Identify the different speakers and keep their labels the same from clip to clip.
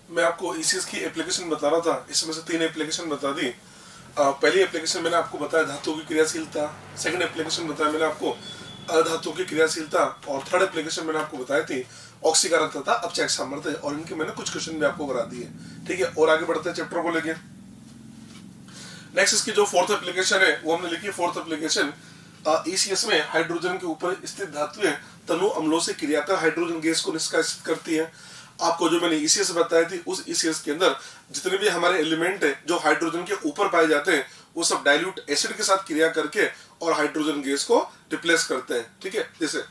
Speaker 1: मैं आपको ईसीएस की एप्लीकेशन बता रहा था, इसमें से 3 एप्लीकेशन बता दी। पहली एप्लीकेशन मैंने आपको बताया धातुओं की क्रियाशीलता, सेकंड एप्लीकेशन बताया मैंने आपको अधातुओं की क्रियाशीलता, और थर्ड एप्लीकेशन मैंने आपको बताई थी ऑक्सीकारक तथा अपचयक सामर्थ्य, और इनके मैंने कुछ क्वेश्चन भी आपको करा दिए। ठीक है, और आगे बढ़ते हैं चैप्टर को लेके। नेक्स्ट इसकी जो फोर्थ एप्लीकेशन है वो हमने लिखी। फोर्थ एप्लीकेशन ईसीएस में हाइड्रोजन के ऊपर स्थित धातुएं तनु अम्लों से क्रिया कर हाइड्रोजन गैस को निष्कासित करती है। आपको जो मैंने ईसीएस बताई थी, उस ईसीएस के अंदर जितने भी हमारे एलिमेंट है जो हाइड्रोजन के ऊपर पाए जाते हैं वो सब डाइल्यूट एसिड के साथ क्रिया करके और हाइड्रोजन गैस को रिप्लेस करते हैं। ठीक है, जैसे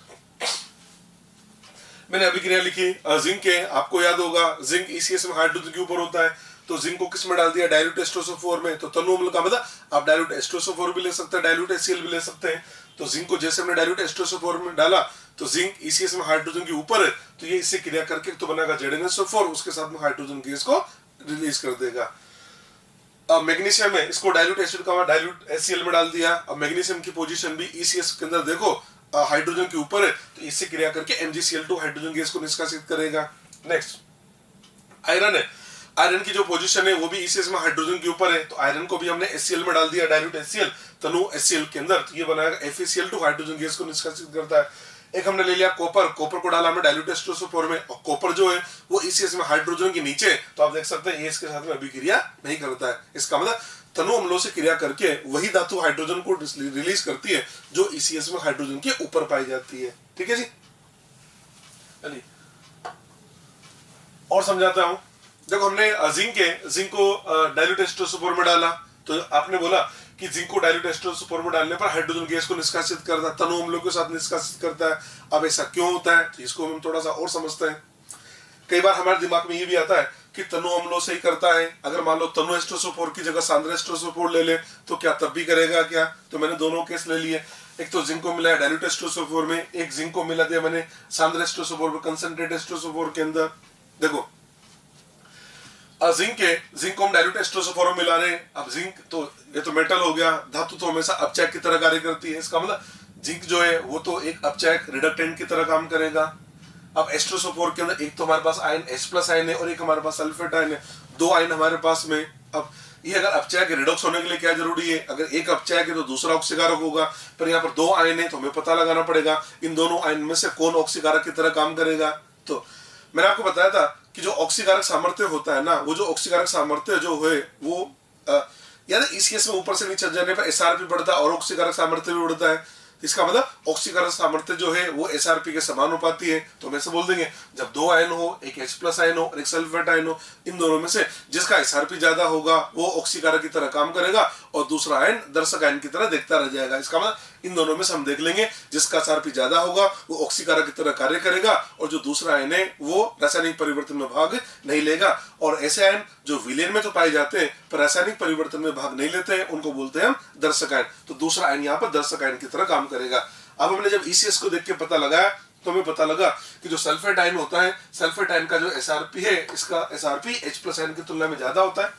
Speaker 1: मैंने अभिक्रिया लिखी जिंक है, आपको याद होगा जिंक ईसीएस में हाइड्रोजन के ऊपर होता है, तो जिंक को किस में डाल दिया, डाइल्यूट H2SO4 में। तो तनु अम्ल का मतलब आप डाइल्यूट H2SO4 भी ले सकते हैं, डाइल्यूट HCl भी ले सकते हैं। तो जिंक को जैसे हमने डाइल्यूट H2SO4 में डाला तो जिंक ईसीएस में हाइड्रोजन के ऊपर है, तो ये इससे क्रिया करके तो बनेगा ZnSO4, उसके साथ में हाइड्रोजन गैस को रिलीज कर देगा। अब मैग्नीशियम है, इसको डाइल्यूट एसिड का डाइल्यूट HCl में डाल दिया। अब मैग्नीशियम की पोजीशन भी ईसीएस के अंदर देखो हाइड्रोजन के ऊपर है, तो इससे क्रिया करके MgCl2 हाइड्रोजन गैस को निष्कासित करेगा। नेक्स्ट आयरन है, आयरन की जो पोजीशन है वो भी ईसीएस में हाइड्रोजन के ऊपर है, तो आयरन को भी हमने HCl में डाल दिया, डाइल्यूट HCl तनु HCl के अंदर, तो ये बनाएगा FeCl2 हाइड्रोजन गैस को निष्कासित करता है। एक हमने ले लिया कॉपर, कॉपर को डाला हमने डाइल्यूट H2SO4 में, और कॉपर जो है वो ईसीएस में हाइड्रोजन के नीचे, तो आप देख सकते हैं ये इसके साथ में अभिक्रिया नहीं करता है। इसका मतलब तनु अम्लों से क्रिया करके वही धातु हाइड्रोजन को रिलीज करती है जो ईसीएस में हाइड्रोजन के ऊपर पाई जाती है। ठीक है जी, चलिए और समझाता हूं। देखो हमने जिंक को डाइल्यूट H2SO4 में डाला, तो आपने बोला कि जिंक को डाइल्यूट H2SO4 में डालने पर हाइड्रोजन गैस को निष्कासित करता है, तनु अम्लों के साथ निष्कासित करता है। अब ऐसा क्यों होता है, तो इसको हम थोड़ा सा और समझते हैं। कई बार हमारे दिमाग में ये भी आता है कि तनु अम्लों से ही करता है, अगर मान लो तनु H2SO4 की जगह सांद्र H2SO4 ले ले तो क्या तब भी करेगा क्या? तो मैंने दोनों केस ले लिए, एक तो जिंक को मिला है डाइल्यूट H2SO4 में, एक जिंक को मिला दिया मैंने सांद्र H2SO4 में, कंसंट्रेट H2SO4 के अंदर। देखो जिंक को हम डाइल्यूट H2SO4 में मिला रहे हैं। अब जिंक तो ये तो मेटल हो गया, धातु तो हमेशा अपचयक की तरह कार्य करती है, इसका मतलब जिंक जो है वो तो एक अपचयक रिडक्टेंट की तरह काम करेगा। अब H2SO4 के अंदर एक तो हमारे पास आयन H+ आयन है और एक हमारे पास सल्फेट आयन है, दो आयन हमारे पास में। अब ये अगर अपचयक रिडॉक्स होने के लिए क्या जरूरी है, अगर एक अपचयक है तो दूसरा ऑक्सीकारक होगा, पर यहाँ पर दो आयन है तो हमें पता लगाना पड़ेगा इन दोनों आयन में से कौन ऑक्सीकारक की तरह काम करेगा। तो मैंने आपको बताया था कि जो ऑक्सीकारक सामर्थ्य होता है ना, वो जो ऑक्सीकारक सामर्थ्य जो है वो यानी ईसीएस में ऊपर से नीचे जाने पर एसआरपी बढ़ता है और ऑक्सीकारक सामर्थ्य भी बढ़ता है। इसका मतलब ऑक्सीकारक सामर्थ्य जो है वो एसआरपी के समानुपाती है। तो हम ऐसे बोल देंगे जब दो आयन हो, एक H+ आयन हो और एक सल्फेट आयन हो, इन दोनों में से जिसका एसआरपी ज्यादा होगा वो ऑक्सीकारक की तरह काम करेगा और दूसरा आयन दर्शक आयन की तरह देखता रह जाएगा। इसका मतलब इन दोनों में से हम देख लेंगे जिसका एसआरपी ज्यादा होगा वो ऑक्सीकारक की तरह कार्य करेगा और जो दूसरा आयन है वो रासायनिक परिवर्तन में भाग नहीं लेगा। और ऐसे आयन जो विलयन में तो पाए जाते हैं पर रासायनिक परिवर्तन में भाग नहीं लेते हैं उनको बोलते हैं हम दर्शक आयन। तो दूसरा आयन यहाँ पर दर्शक आयन की तरह काम करेगा। अब हमने जब ईसीएस को देख के पता लगाया तो हमें पता लगा कि जो सल्फेट आयन होता है, सल्फेट आयन का जो एसआरपी है इसका एसआरपी H+ आयन की तुलना में ज्यादा होता है।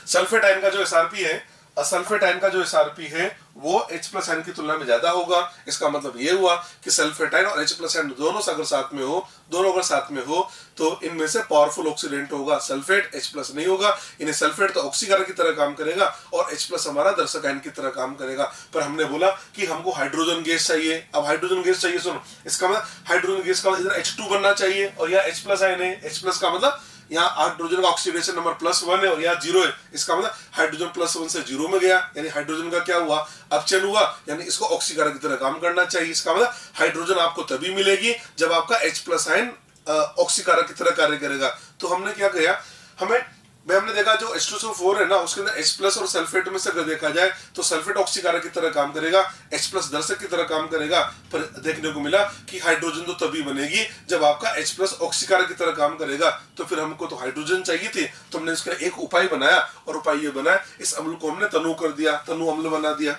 Speaker 1: सल्फेट आयन का जो एसआरपी है, सल्फेट आयन का जो एसआरपी है वो H+ आयन की तुलना में ज्यादा होगा। इसका मतलब ये हुआ कि सल्फेट आयन और H+ आयन दोनों अगर साथ में हो, दोनों अगर साथ में हो तो इनमें से पावरफुल ऑक्सीडेंट होगा सल्फेट, H+ नहीं होगा। इन्हें सल्फेट तो ऑक्सीकारक की तरह काम करेगा और H+ हमारा दर्शक आयन की तरह काम करेगा। पर हमने बोला कि हमको हाइड्रोजन गैस चाहिए। अब हाइड्रोजन गैस चाहिए, सुनो इसका मतलब हाइड्रोजन गैस का इधर H2 बनना चाहिए और यहाँ H+ आयन है। H+ का मतलब यहाँ हाइड्रोजन का ऑक्सीडेशन नंबर +1 है और यहाँ 0 है। इसका मतलब हाइड्रोजन +1 से 0 में गया, यानी हाइड्रोजन का क्या हुआ, अपचयन हुआ, यानी इसको ऑक्सीकारक की तरह काम करना चाहिए। इसका मतलब हाइड्रोजन आपको तभी मिलेगी जब आपका H+ आयन ऑक्सीकारक की तरह कार्य करेगा। तो हमने क्या किया, हमने देखा जो H2SO4 है ना उसके अंदर H+ और सल्फेट में से अगर देखा जाए तो सल्फेट ऑक्सीकारक की तरह काम करेगा, H+ दर्शक की तरह काम करेगा। पर देखने को मिला कि हाइड्रोजन तो तभी बनेगी जब आपका H+ ऑक्सीकारक की तरह काम करेगा। तो फिर हमको तो हाइड्रोजन चाहिए थी, तो हमने इसका एक उपाय बनाया और उपाय ये बना इस अम्ल को हमने तनु कर दिया, तनु अम्ल बना दिया।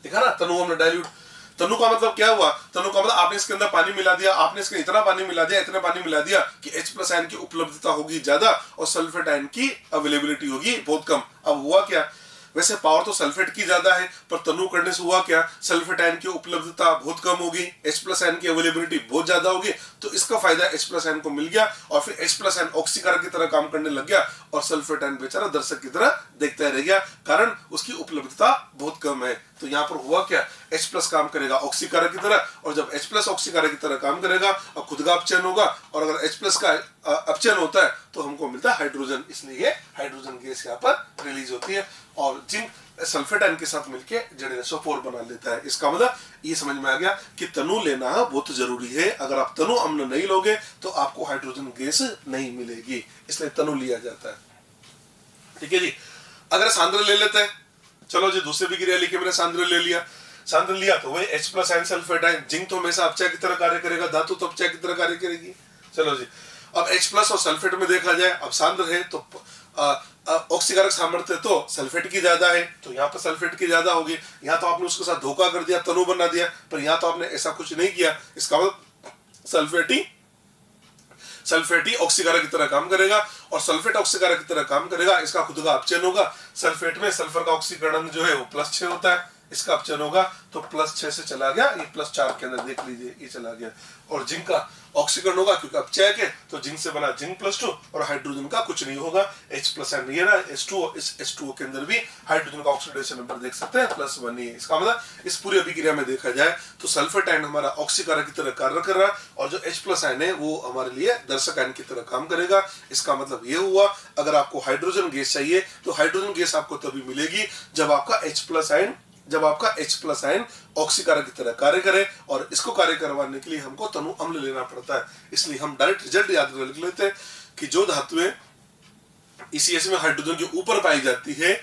Speaker 1: देखा ना, तनु अम्ल डाइल्यूट। तनु का मतलब क्या हुआ, तनु का मतलब आपने इसके अंदर पानी मिला दिया, आपने इसके इतना पानी मिला दिया कि H+ आयन की उपलब्धता होगी ज्यादा और सल्फेट आयन की अवेलेबिलिटी होगी बहुत कम। अब हुआ क्या, वैसे पावर तो सल्फेट की ज्यादा है, पर तनु करने से हुआ क्या, सल्फेट आयन की उपलब्धता बहुत कम होगी, H+ आयन की अवेलेबिलिटी बहुत ज्यादा होगी, तो इसका फायदा H+ आयन को मिल गया और फिर H+ आयन ऑक्सीकारक की तरह काम करने लग गया और सल्फेट आयन बेचारा दर्शक की तरह देखता रह गया, कारण उसकी उपलब्धता बहुत कम है। तो यहाँ पर हुआ क्या, H+ काम करेगा ऑक्सीकारक की तरह, और जब H+ ऑक्सीकारक की तरह काम करेगा और खुद का अपचयन होगा, और अगर H+ का अपचयन होता है तो हमको मिलता है हाइड्रोजन, इसलिए ये हाइड्रोजन गैस यहाँ पर रिलीज होती है और जिंक सल्फेट आयन के साथ मिलके ZnSO4 बना लेता है। इसका मतलब ये समझ में आ गया कि तनु लेना बहुत जरूरी है, अगर आप तनु अम्ल नहीं लोगे तो आपको हाइड्रोजन गैस नहीं मिलेगी, इसलिए तनु लिया जाता है। ठीक है जी, अगर सांद्र ले लेते हैं, चलो जी दूसरी भी क्रिया लिखी मैंने, सांद्र ले लिया, सांद्र लिया तो वही H+ ion sulphate ion, zinc तो हमेशा अपचय की तरह कार्य करेगा, धातु तो अपचय की तरह कार्य करेगी। चलो जी, अब H+ और सल्फेट में देखा जाए, अब सांद्र है तो ऑक्सीकारक सामर्थ्य तो सल्फेट की ज्यादा है, तो यहाँ पर सल्फेट की ज्यादा होगी। यहाँ तो आपने उसके साथ धोखा कर दिया, तनु बना दिया, पर यहाँ तो आपने ऐसा कुछ नहीं किया, इसका मतलब सल्फेट ही ऑक्सीकारक की तरह काम करेगा और सल्फेट ऑक्सीकारक की तरह काम करेगा, इसका खुद का अपचयन होगा। सल्फेट में सल्फर का ऑक्सीकरण जो है वो +6 होता है, इसका अपचयन होगा तो +6 से चला गया, ये +4 के अंदर देख लीजिए ये चला गया, और जिंक का ऑक्सीकरण होगा क्योंकि अपचय है तो जिंक से बना जिंक +2 और हाइड्रोजन का कुछ नहीं होगा, H+ आयन ये रहा H2O, इस H2O के अंदर भी हाइड्रोजन का ऑक्सीडेशन नंबर देख सकते हैं +1 ही है। इसका मतलब इस पूरी अभिक्रिया में देखा जाए तो सल्फेट आयन हमारा ऑक्सीकारक की तरह कार्य कर रहा है और जो H+ आयन है वो हमारे लिए दर्शक आयन की तरह काम करेगा। इसका मतलब ये हुआ, अगर आपको हाइड्रोजन गैस चाहिए तो हाइड्रोजन गैस आपको तभी मिलेगी जब आपका H+ आयन ऑक्सीकारक की तरह कार्य करे, और इसको कार्य करवाने के लिए हमको तनु अम्ल लेना पड़ता है। इसलिए हम डायरेक्ट रिजल्ट याद रख लेते हैं कि जो धातुएं ECS में हाइड्रोजन के ऊपर पाई जाती है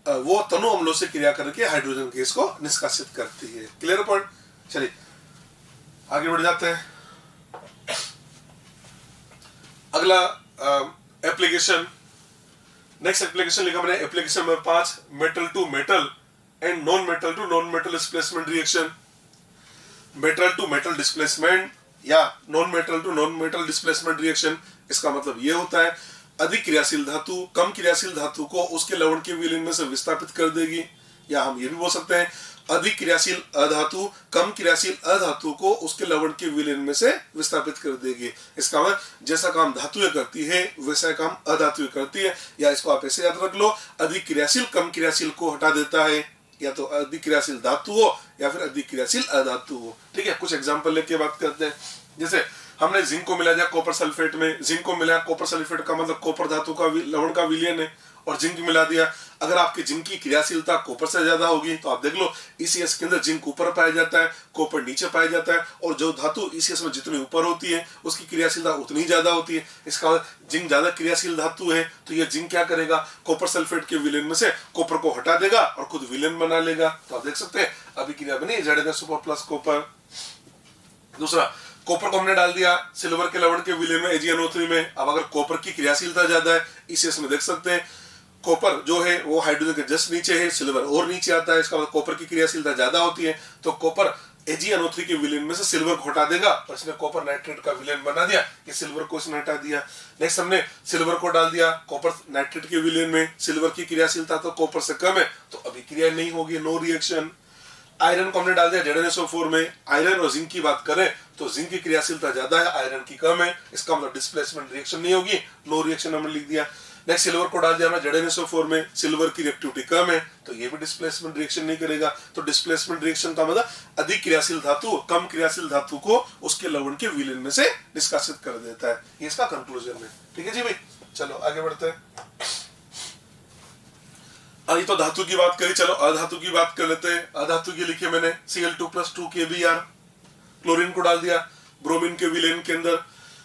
Speaker 1: वो तनु अम्लों से क्रिया करके हाइड्रोजन गैस को निष्कासित करती है। Clear point? चलिए आगे बढ़ जाते हैं। अगला एप्लीकेशन, नेक्स्ट एप्लीकेशन लिखा मैंने, application number 5, metal to metal and non metal to non metal displacement reaction. Metal to metal displacement या non metal to non metal displacement reaction, इसका मतलब यह होता है अधिक क्रियाशील धातु कम क्रियाशील धातु को उसके लवण के विलयन में से विस्थापित कर देगी, या हम ये भी बोल सकते हैं अधिक क्रियाशील अधातु कम क्रियाशील अधातु को उसके लवण के विलयन में से विस्थापित कर देगी। इसका मतलब जैसा काम धातुएं करती है वैसा काम अधातुएं करती है, या इसको आप ऐसे याद रख लो, अधिक क्रियाशील कम क्रियाशील को हटा देता है, या तो अधिक क्रियाशील धातु हो या फिर अधिक क्रियाशील अधातु हो। ठीक है, कुछ एग्जांपल लेके बात करते हैं। जैसे हमने जिंक को मिला दिया कॉपर सल्फेट में, जिंक को मिला कॉपर सल्फेट का मतलब कॉपर धातु का लवण का विलयन है, और जिंक मिला दिया। अगर आपकी जिंक की क्रियाशीलता कॉपर से ज्यादा होगी तो आप देख लो ECS के अंदर जिंक ऊपर पाया जाता है, कॉपर नीचे पाया जाता है, और जो धातु ECS में जितनी ऊपर होती है उसकी क्रियाशीलता उतनी ज्यादा होती है। इसका मतलब जिंक ज्यादा क्रियाशील धातु है तो यह जिंक क्या करेगा, कॉपर सल्फेट के विलयन में से कॉपर को हटा देगा और खुद विलयन बना लेगा। तो आप देख सकते हैं अभी क्रिया बनी ZnSO4 प्लस कॉपर। दूसरा, कॉपर को हमने डाल दिया सिल्वर के लवण के विलयन में AgNO3 में। अब अगर कॉपर की क्रियाशीलता ज्यादा है, ECS में देख सकते हैं कॉपर जो है वो हाइड्रोजन के जस्ट नीचे है, सिल्वर और नीचे आता है, इसका मतलब कॉपर की क्रियाशीलता ज्यादा होती है, तो कॉपर AgNO3 के विलयन में से सिल्वर को हटा देगा, और इसने कॉपर नाइट्रेट का विलयन बना दिया, ये सिल्वर को इसने हटा दिया। नेक्स्ट हमने सिल्वर को डाल दिया कॉपर नाइट्रेट के विलयन में, सिल्वर की क्रियाशीलता तो कॉपर से कम है तो अभिक्रिया नहीं होगी, नो रिएक्शन। आयरन को हमने डाल दिया ZnSO4 में। आयरन और जिंक की बात करें तो जिंक की क्रियाशीलता ज्यादा है, आयरन की कम है, इसका मतलब डिस्प्लेसमेंट रिएक्शन नहीं होगी, नो रिएक्शन हमने लिख दिया। नेक्स्ट सिल्वर को डाल दिया हमने ZnSO4 में, सिल्वर की रिएक्टिविटी कम है तो ये भी डिस्प्लेसमेंट रिएक्शन नहीं करेगा। तो डिस्प्लेसमेंट रिएक्शन का मतलब अधिक क्रियाशील धातु कम क्रियाशील धातु को उसके लवण के विलयन में से निष्कासित कर देता है, ये इसका कंक्लूजन है। ठीक है जी भाई, चलो आगे बढ़ते हैं। ये तो धातु की बात करी, चलो अधातु की बात कर लेते हैं। अधातु की लिखी मैंने Cl2+2 KBr, क्लोरीन को डाल दिया ब्रोमीन के विलयन के अंदर।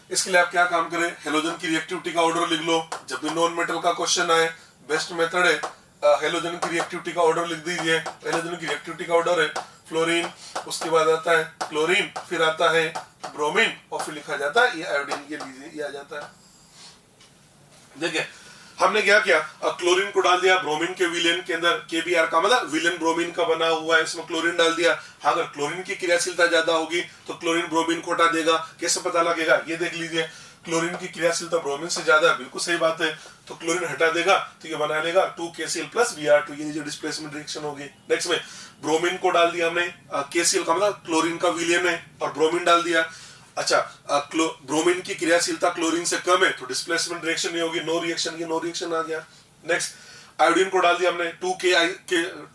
Speaker 1: इसके लिए आप क्या काम करें, हेलोजन की रिएक्टिविटी का ऑर्डर लिख लो। जब भी नॉन मेटल का क्वेश्चन आए बेस्ट मेथड है हेलोजन की रिएक्टिविटी का ऑर्डर लिख दीजिए। हेलोजन की रिएक्टिविटी का ऑर्डर है फ्लोरीन, उसके बाद आता है क्लोरीन, फिर आता है ब्रोमीन, और फिर लिखा जाता है ये आयोडीन, ये लीजिए ये आ जाता है। देखिए हमने क्या किया, क्लोरीन को डाल दिया ब्रोमीन के विलयन के अंदर, KBr का मतलब विलयन ब्रोमीन का बना हुआ है, इसमें क्लोरीन डाल दिया। हाँ, अगर क्लोरीन की क्रियाशीलता ज्यादा होगी तो क्लोरीन ब्रोमीन को हटा देगा। कैसे पता लगेगा ये देख लीजिए, क्लोरीन की क्रियाशीलता ब्रोमीन से ज्यादा है, बिल्कुल सही बात है। तो क्लोरीन हटा देगा तो ये बना लेगा 2KCl प्लस Br2, ये जो डिस्प्लेसमेंट रिएक्शन होगी। नेक्स्ट में ब्रोमीन को डाल दिया हमने, KCl का मतलब क्लोरीन का विलयन है, और ब्रोमीन डाल दिया। अच्छा, ब्रोमीन की क्रियाशीलता क्लोरीन से कम है तो डिस्प्लेसमेंट रिएक्शन नहीं होगी, नो रिएक्शन, ये नो रिएक्शन आ गया। नेक्स्ट आयोडीन को डाल दिया हमने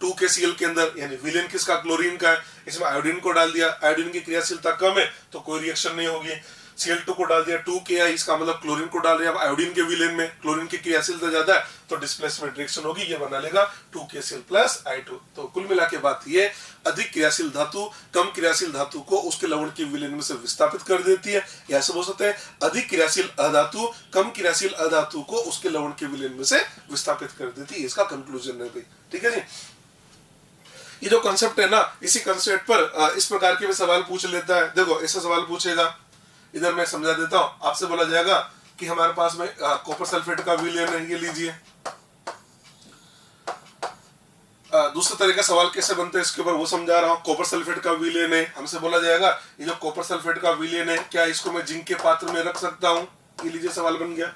Speaker 1: 2KCl के अंदर, यानी विलयन किसका, क्लोरीन का है, इसमें आयोडीन को डाल दिया। आयोडीन की क्रियाशीलता कम है तो कोई रिएक्शन नहीं होगी। Cl2 को डाल दिया 2Ki, इसका मतलब क्लोरीन को डाल दिया अब आयोडीन के विलयन में, क्लोरीन की क्रियाशीलता ज्यादा है तो डिस्प्लेसमेंट रिएक्शन होगी, ये बना लेगा 2KCl प्लस I2। तो कुल मिला के बात ये, अधिक क्रियाशील धातु कम क्रियाशील धातु को उसके लवण के विलयन में से विस्थापित कर देती है, या ऐसे बोल सकते हैं अधिक क्रियाशील अधातु कम क्रियाशील अधातु को उसके लवण के विलयन में से विस्थापित कर देती है। इसका कंक्लूजन है भाई, ठीक है जी। ये जो कंसेप्ट है ना, इसी कंसेप्ट पर इस प्रकार के भी सवाल पूछ लेता है। देखो ऐसा सवाल पूछेगा, इधर मैं समझा देता हूं, आपसे बोला जाएगा कि हमारे पास में कॉपर सल्फेट का विलयन है, ये लीजिए। दूसरा तरीका सवाल कैसे बनते हैं इसके ऊपर वो समझा रहा हूं। कॉपर सल्फेट का विलयन है, हमसे बोला जाएगा ये जो कॉपर सल्फेट का विलयन है, क्या इसको मैं जिंक के पात्र में रख सकता हूं, ये लीजिए सवाल बन गया।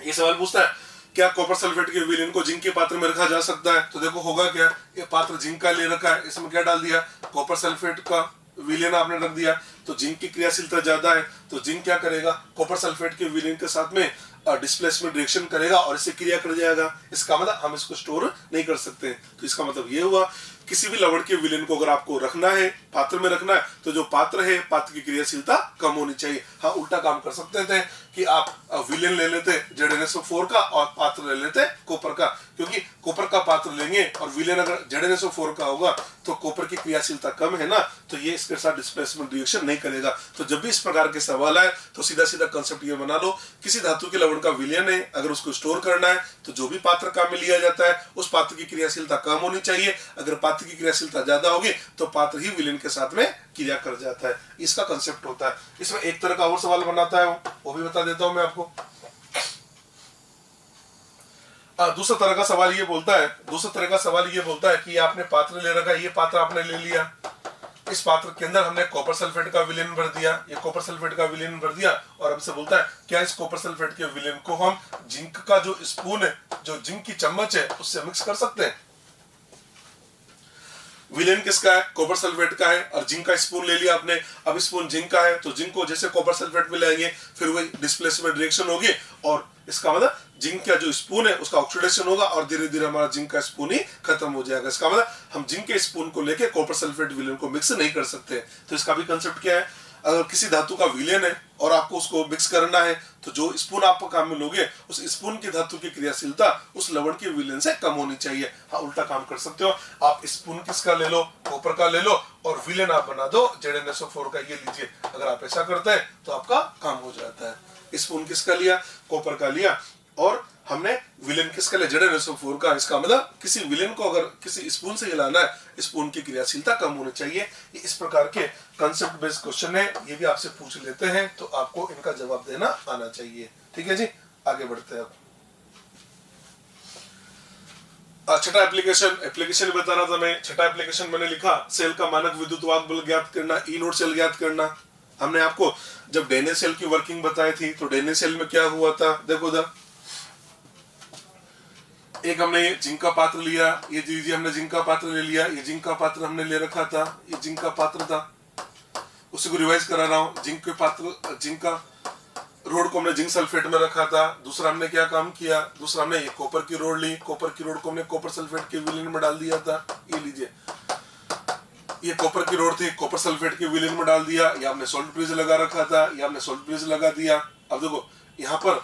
Speaker 1: ये सवाल पूछता है क्या कॉपर सल्फेट के विलयन को जिंक के पात्र में रखा जा सकता है, तो देखो होगा क्या, ये पात्र जिंक का ले रखा है, इसमें क्या डाल दिया, कॉपर सल्फेट का विलयन आपने रख दिया, तो जिंक की क्रियाशीलता ज्यादा है तो जिंक क्या करेगा, कॉपर सल्फेट के विलयन के साथ में डिस्प्लेसमेंट रिएक्शन करेगा और इससे क्रिया कर जाएगा। इसका मतलब हम इसको स्टोर नहीं कर सकते। तो इसका मतलब ये हुआ, किसी भी लवण के विलयन को अगर आपको रखना है, पात्र में रखना है, तो जो पात्र है पात्र की क्रियाशीलता कम होनी चाहिए। हाँ, उल्टा काम कर सकते थे कि आप विलयन ले लेते ZnSO4 का और पात्र ले लेते कॉपर का, क्योंकि कॉपर का पात्र लेंगे और विलयन अगर ZnSO4 का होगा तो कॉपर की क्रियाशीलता कम है ना, तो ये इसके साथ डिस्प्लेसमेंट रिएक्शन नहीं करेगा। तो जब भी इस प्रकार के सवाल आए तो सीधा सीधा कंसेप्ट ये बना लो, किसी धातु के लवण का विलयन है, अगर उसको स्टोर करना है तो जो भी पात्र काम में लिया जाता है उस पात्र की क्रियाशीलता कम होनी चाहिए, अगर पात्र की क्रियाशीलता ज्यादा होगी तो पात्र ही विलयन के साथ में क्रिया कर जाता है। इसका कंसेप्ट होता है। इसमें एक तरह का और सवाल बनाता है, वो भी बता देता हूं मैं आपको। दूसरा तरह का सवाल ये बोलता है कि आपने पात्र ले रखा है, ये पात्र आपने ले लिया, इस पात्र के अंदर हमने कॉपर सल्फेट का विलयन भर दिया, ये कॉपर सल्फेट का विलयन भर दिया, और हमसे बोलता है क्या इस कॉपर सल्फेट के विलयन को हम जिंक का जो स्पून है, जो जिंक की चम्मच है, उससे मिक्स कर सकते हैं। विलयन किसका है, कॉपर सल्फेट का है, और जिंक का स्पून ले लिया आपने। अब स्पून जिंक का है तो जिंक को जैसे कॉपर सल्फेट में लाएंगे फिर वही डिस्प्लेसमेंट रिएक्शन होगी, और इसका मतलब जिंक का जो स्पून है उसका ऑक्सीडेशन होगा और धीरे धीरे हमारा जिंक का स्पून ही खत्म हो जाएगा। इसका मतलब हम जिंक के स्पून को लेके कॉपर सल्फेट विलयन को मिक्स नहीं कर सकते। तो इसका भी कंसेप्ट क्या है, अगर किसी धातु का विलयन है और आपको उसको मिक्स करना है तो जो स्पून आप काम में लोगे उस स्पून की धातु की क्रियाशीलता उस लवण के विलयन से कम होनी चाहिए। हाँ, उल्टा काम कर सकते हो, आप स्पून किसका ले लो, कॉपर का ले लो, और विलयन आप बना दो ZnSO4 का, ये लीजिए। अगर आप ऐसा करते हैं तो आपका काम हो जाता है। स्पून किसका लिया, कॉपर का लिया, और हमने विलयन किसका लिया, ZnSO4 का। इसका मतलब किसी विलयन को अगर किसी स्पून से हिलाना है, स्पून की क्रियाशीलता कम होनी चाहिए। ये इस प्रकार के कंसेप्ट बेस्ड क्वेश्चन है, ये भी आपसे पूछ लेते हैं तो आपको इनका जवाब देना आना चाहिए। ठीक है जी, आगे बढ़ते हैं। छठा एप्लीकेशन बता रहा था मैं। छठा एप्लीकेशन मैंने लिखा, सेल का मानक विद्युत वाहक बल ज्ञात करना, ई नोड सेल ज्ञात करना। हमने आपको जब डेने सेल की वर्किंग बताई थी तो डेने सेल में क्या हुआ था, देखो इधर एक हमने जिंक का पात्र लिया, ये दीजिए हमने जिंक का पात्र ले लिया, ये जिंक का पात्र हमने ले रखा था, ये जिंक का पात्र था, उसी को रिवाइज करा रहा हूँ। जिंक के पात्र, जिंक का रोड को हमने जिंक सल्फेट में रखा था। दूसरा हमने क्या काम किया, दूसरा हमने ये कॉपर की रोड ली, कॉपर की रोड को हमने कॉपर सल्फेट के विलयन में डाल दिया था, ये लीजिए। ये कॉपर की रोड थी, कॉपर सल्फेट के विलयन में डाल दिया, ये हमने सॉल्ट ब्रिज लगा रखा था, ये हमने सॉल्ट ब्रिज लगा दिया। अब देखो यहाँ पर